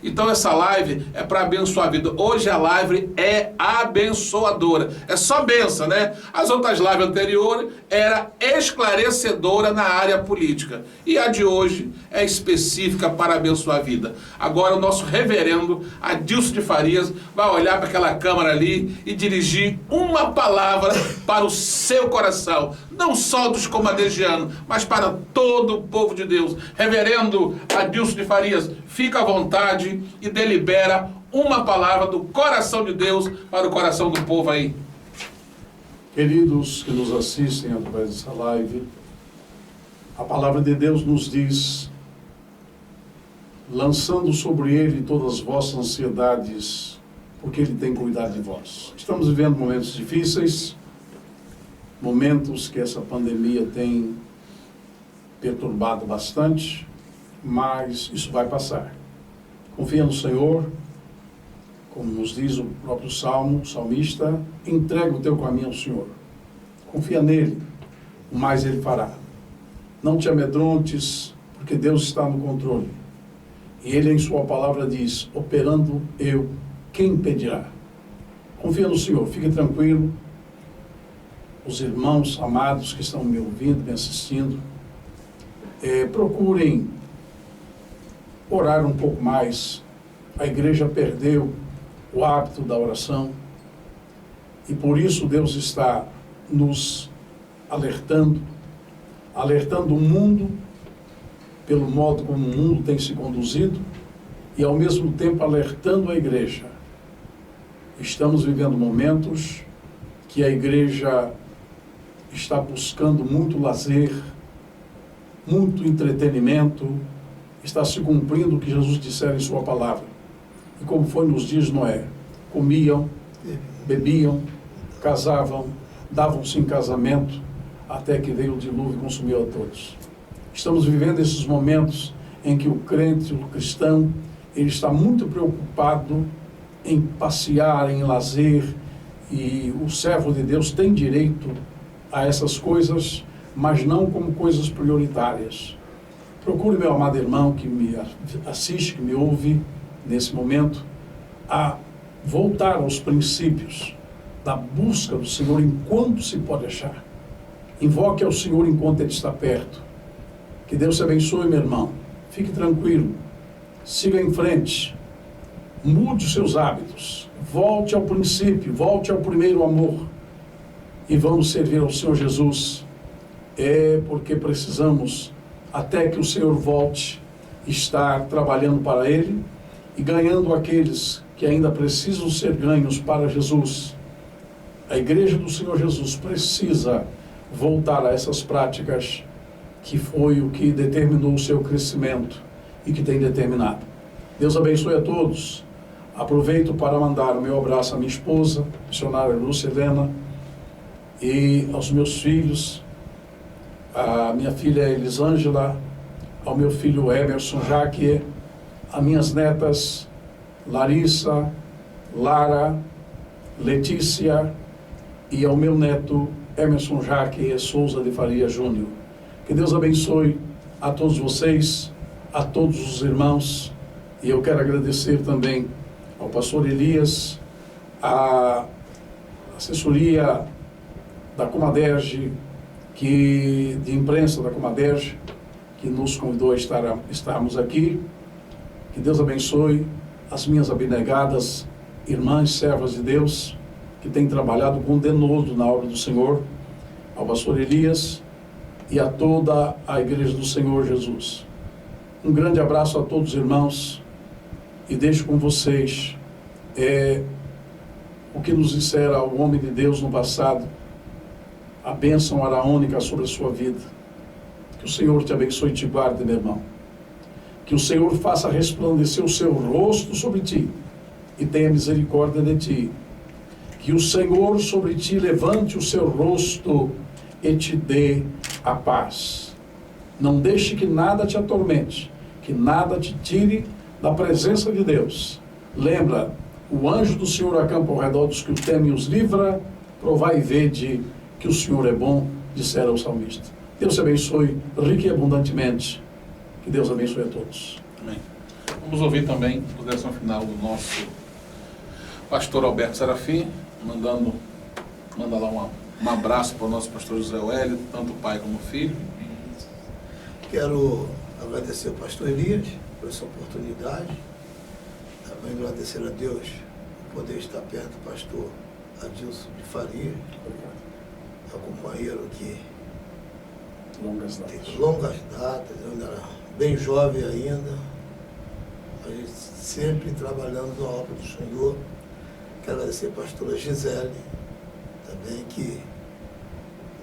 Então essa live é para abençoar a vida. Hoje a live é abençoadora, é só benção, né? As outras lives anteriores era esclarecedora na área política, e a de hoje é específica para abençoar a vida. Agora o nosso reverendo Adilson de Farias vai olhar para aquela câmera ali e dirigir uma palavra para o seu coração, não só dos comadegianos, mas para todo o povo de Deus. Reverendo Adilson de Farias, fica à vontade e delibera uma palavra do coração de Deus para o coração do povo aí. Queridos que nos assistem através dessa live, a palavra de Deus nos diz: lançando sobre ele todas as vossas ansiedades, porque ele tem cuidado de vós. Estamos vivendo momentos difíceis, momentos que essa pandemia tem perturbado bastante, mas isso vai passar. Confia no Senhor, como nos diz o próprio Salmo, o salmista: entrega o teu caminho ao Senhor. Confia nele, o mais ele fará. Não te amedrontes, porque Deus está no controle. E ele em sua palavra diz: operando eu, quem impedirá? Confia no Senhor, fique tranquilo. Os irmãos amados que estão me ouvindo, me assistindo, procurem orar um pouco mais. A igreja perdeu o hábito da oração, e por isso Deus está nos alertando o mundo pelo modo como o mundo tem se conduzido, e ao mesmo tempo alertando a igreja. Estamos vivendo momentos que a igreja está buscando muito lazer, muito entretenimento, está se cumprindo o que Jesus dissera em sua palavra. E como foi nos dias de Noé: comiam, bebiam, casavam, davam-se em casamento, até que veio o dilúvio e consumiu a todos. Estamos vivendo esses momentos em que o crente, o cristão, ele está muito preocupado em passear, em lazer, e o servo de Deus tem direito a essas coisas, mas não como coisas prioritárias. Procure, meu amado irmão que me assiste, que me ouve nesse momento, a voltar aos princípios da busca do Senhor enquanto se pode achar. Invoque ao Senhor enquanto Ele está perto. Que Deus te abençoe, meu irmão. Fique tranquilo. Siga em frente. Mude os seus hábitos. Volte ao princípio, volte ao primeiro amor. E vamos servir ao Senhor Jesus. Porque precisamos, até que o Senhor volte, estar trabalhando para Ele e ganhando aqueles que ainda precisam ser ganhos para Jesus. A igreja do Senhor Jesus precisa voltar a essas práticas que foi o que determinou o seu crescimento e que tem determinado. Deus abençoe a todos. Aproveito para mandar o meu abraço à minha esposa, a missionária Lúcia Helena, e aos meus filhos, a minha filha Elisângela, ao meu filho Emerson Jaque, a minhas netas Larissa, Lara, Letícia, e ao meu neto Emerson Jaque Souza de Faria Júnior. Que Deus abençoe a todos vocês, a todos os irmãos, e eu quero agradecer também ao pastor Elias, a assessoria da Comaderge, de imprensa da Comaderge, que nos convidou a estarmos aqui. Que Deus abençoe as minhas abnegadas irmãs, servas de Deus, que têm trabalhado com denodo na obra do Senhor, ao pastor Elias e a toda a igreja do Senhor Jesus. Um grande abraço a todos os irmãos e deixo com vocês o que nos dissera o homem de Deus no passado, a bênção araônica sobre a sua vida. Que o Senhor te abençoe e te guarde, meu irmão. Que o Senhor faça resplandecer o seu rosto sobre ti e tenha misericórdia de ti. Que o Senhor sobre ti levante o seu rosto e te dê a paz. Não deixe que nada te atormente, que nada te tire da presença de Deus. Lembra, o anjo do Senhor acampa ao redor dos que o temem e os livra. Provai e vede que o Senhor é bom, dissera o salmista. Deus te abençoe rica e abundantemente. Que Deus abençoe a todos. Amém. Vamos ouvir também a consideração final do nosso pastor Alberto Serafim, manda lá um abraço para o nosso pastor José Wélio, tanto pai como filho. Quero agradecer ao pastor Elias por essa oportunidade. Também agradecer a Deus por poder estar perto do pastor Adilson de Faria, meu companheiro que tem longas datas, eu ainda era bem jovem ainda, mas sempre trabalhando na obra do Senhor. Quero agradecer a pastora Gisele, também, que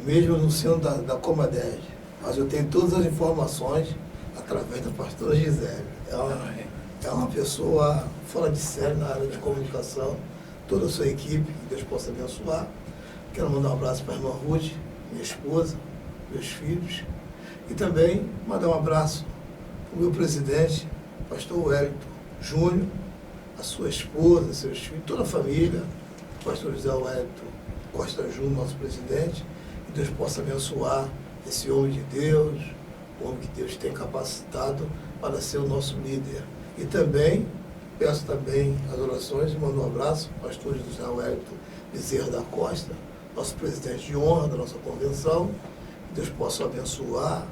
mesmo no seno da Comaderge, mas eu tenho todas as informações através da pastora Gisele. É uma pessoa fora de série na área de comunicação, toda a sua equipe, que Deus possa abençoar. Quero mandar um abraço para a irmã Ruth, minha esposa, meus filhos, e também mandar um abraço para o meu presidente, pastor Wellington Júnior, a sua esposa, seus filhos, toda a família, o pastor José Wellington Costa Júnior, nosso presidente, que Deus possa abençoar esse homem de Deus, o homem que Deus tem capacitado para ser o nosso líder. E também, peço também as orações e mando um abraço ao pastor José Wellington Bezerra da Costa, nosso presidente de honra da nossa convenção, que Deus possa abençoar.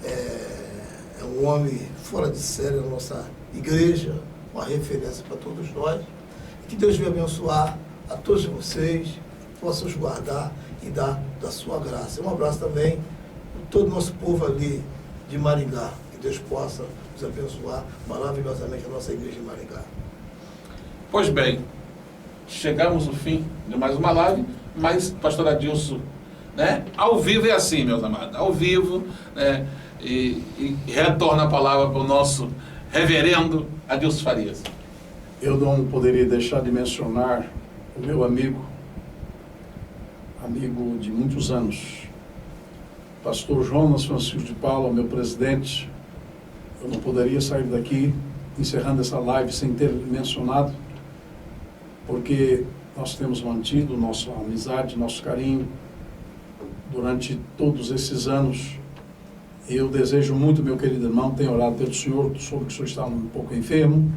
É um homem fora de série na nossa igreja, uma referência para todos nós. E que Deus venha abençoar a todos vocês, possa os guardar e dar da sua graça. Um abraço também a todo o nosso povo ali de Maringá. Que Deus possa nos abençoar maravilhosamente a nossa igreja de Maringá. Pois bem, chegamos ao fim de mais uma live, mas pastor Adilson, né, ao vivo é assim, meus amados, ao vivo, né, e retorna a palavra para o nosso reverendo Adilson Farias. Eu não poderia deixar de mencionar o meu amigo de muitos anos, pastor Jonas Francisco de Paula, meu presidente. Eu não poderia sair daqui encerrando essa live sem ter mencionado, porque nós temos mantido nossa amizade, nosso carinho durante todos esses anos. Eu desejo muito, meu querido irmão, tenho orado pelo senhor, soube que o senhor está um pouco enfermo,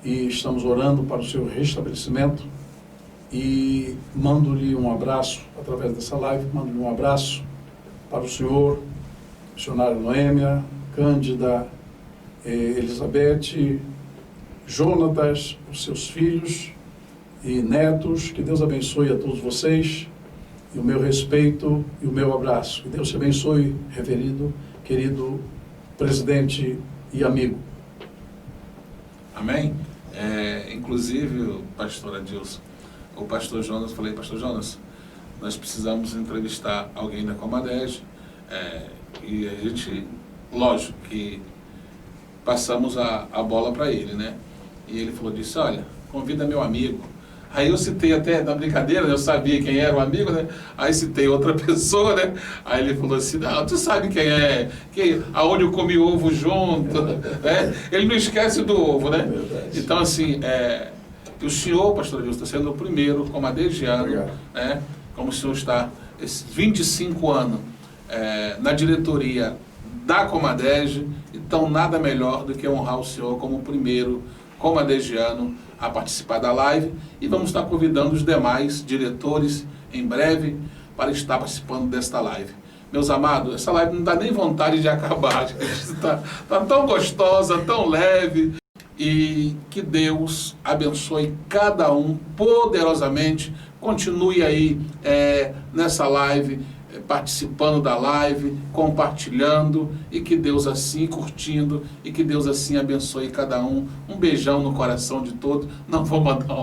e estamos orando para o seu restabelecimento, e mando-lhe um abraço através dessa live, mando-lhe um abraço para o senhor, missionária Noêmia, Cândida, Elizabeth, Jonatas, os seus filhos e netos. Que Deus abençoe a todos vocês, e o meu respeito e o meu abraço. Que Deus te abençoe, reverendo, querido presidente e amigo. Amém? Inclusive, o pastor Adilson, o pastor Jonas, falei, pastor Jonas, nós precisamos entrevistar alguém da Comaderge, e a gente, lógico que passamos a bola para ele, né? E ele falou disso, olha, convida meu amigo. Aí eu citei até, na brincadeira, eu sabia quem era o amigo, né? Aí citei outra pessoa, né? Aí ele falou assim, não, tu sabe quem é, aonde eu comi ovo junto, né? Ele não esquece do ovo, né? Então, assim, o senhor, pastor Adilson, está sendo o primeiro comadegiano, né? Como o senhor está esses 25 anos na diretoria da Comadege, então nada melhor do que honrar o senhor como o primeiro comadegiano a participar da live, e vamos estar convidando os demais diretores em breve para estar participando desta live. Meus amados, essa live não dá nem vontade de acabar, está tão gostosa, tão leve, e que Deus abençoe cada um poderosamente. Continue aí nessa live, participando da live, compartilhando, e que Deus assim, curtindo, e que Deus assim abençoe cada um. Um beijão no coração de todos. Não vou mandar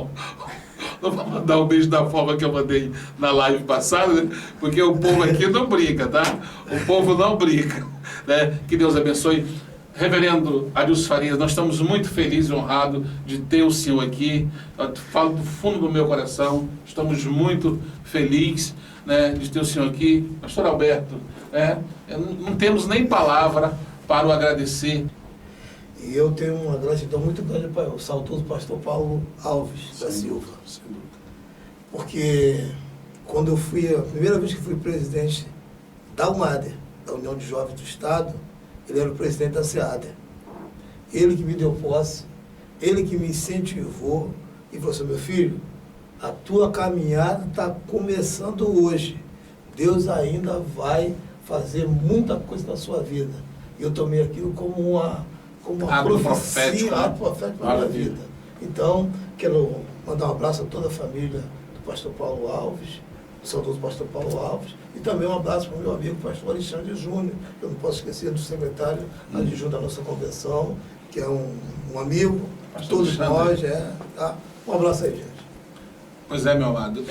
um beijo da forma que eu mandei na live passada, né? Porque o povo aqui não brinca, tá? O povo não brinca, né? Que Deus abençoe. Reverendo Adilson Farias, nós estamos muito felizes e honrados de ter o senhor aqui. Eu falo do fundo do meu coração, estamos muito felizes, né, de ter o senhor aqui. Pastor Alberto, não temos nem palavra para o agradecer. E eu tenho uma gratidão muito grande para o saudoso pastor Paulo Alves da Silva. Porque quando eu fui, a primeira vez que fui presidente da UMADER, da União de Jovens do Estado, ele era o presidente da SEADER. Ele que me deu posse, ele que me incentivou e falou assim: meu filho, a tua caminhada está começando hoje. Deus ainda vai fazer muita coisa na sua vida. E eu tomei aquilo como uma profecia, ato profético na minha vida. Então, quero mandar um abraço a toda a família do pastor Paulo Alves, do saudoso pastor Paulo Alves, e também um abraço para o meu amigo pastor Alexandre Júnior, que eu não posso esquecer, do secretário adjunto da nossa convenção, que é um amigo de todos nós. Tá? Um abraço aí, gente. Pois é, meu amado,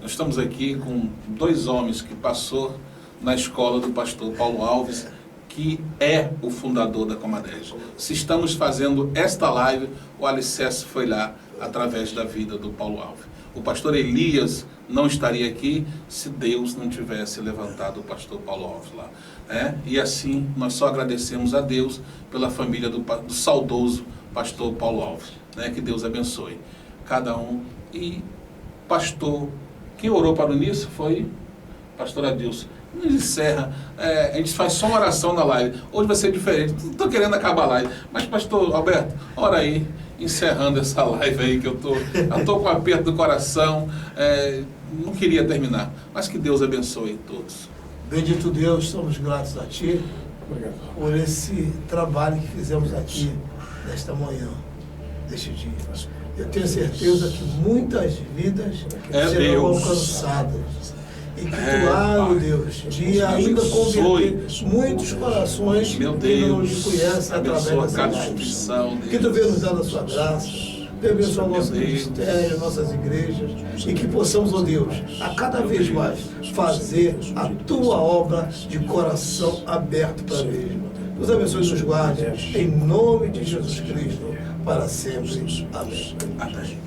nós estamos aqui com dois homens que passou na escola do pastor Paulo Alves, que é o fundador da Comadege. Se estamos fazendo esta live, o alicerce foi lá através da vida do Paulo Alves. O pastor Elias não estaria aqui se Deus não tivesse levantado o pastor Paulo Alves lá. E assim, nós só agradecemos a Deus pela família do saudoso pastor Paulo Alves. Que Deus abençoe cada um. E pastor, quem orou para o início foi pastor Adilson. A gente encerra, a gente faz só uma oração na live. Hoje vai ser diferente, não estou querendo acabar a live, mas pastor Alberto, ora aí, encerrando essa live aí, que eu estou com aperto do coração, não queria terminar, mas que Deus abençoe todos. Bendito Deus, somos gratos a Ti por esse trabalho que fizemos aqui nesta manhã, neste dia. Eu tenho certeza que muitas vidas serão alcançadas. E que Tu, meu Deus, de ainda converter muitos corações que não te conhecem através dessa live. Que Tu venha nos dar a Sua graça, venha abençoar o nosso ministério, nossas igrejas, e que possamos, ó Deus, a cada vez mais fazer a Tua obra de coração aberto para Ele. Nos abençoe e nos guarde, em nome de Jesus Cristo, para sempre. Amém.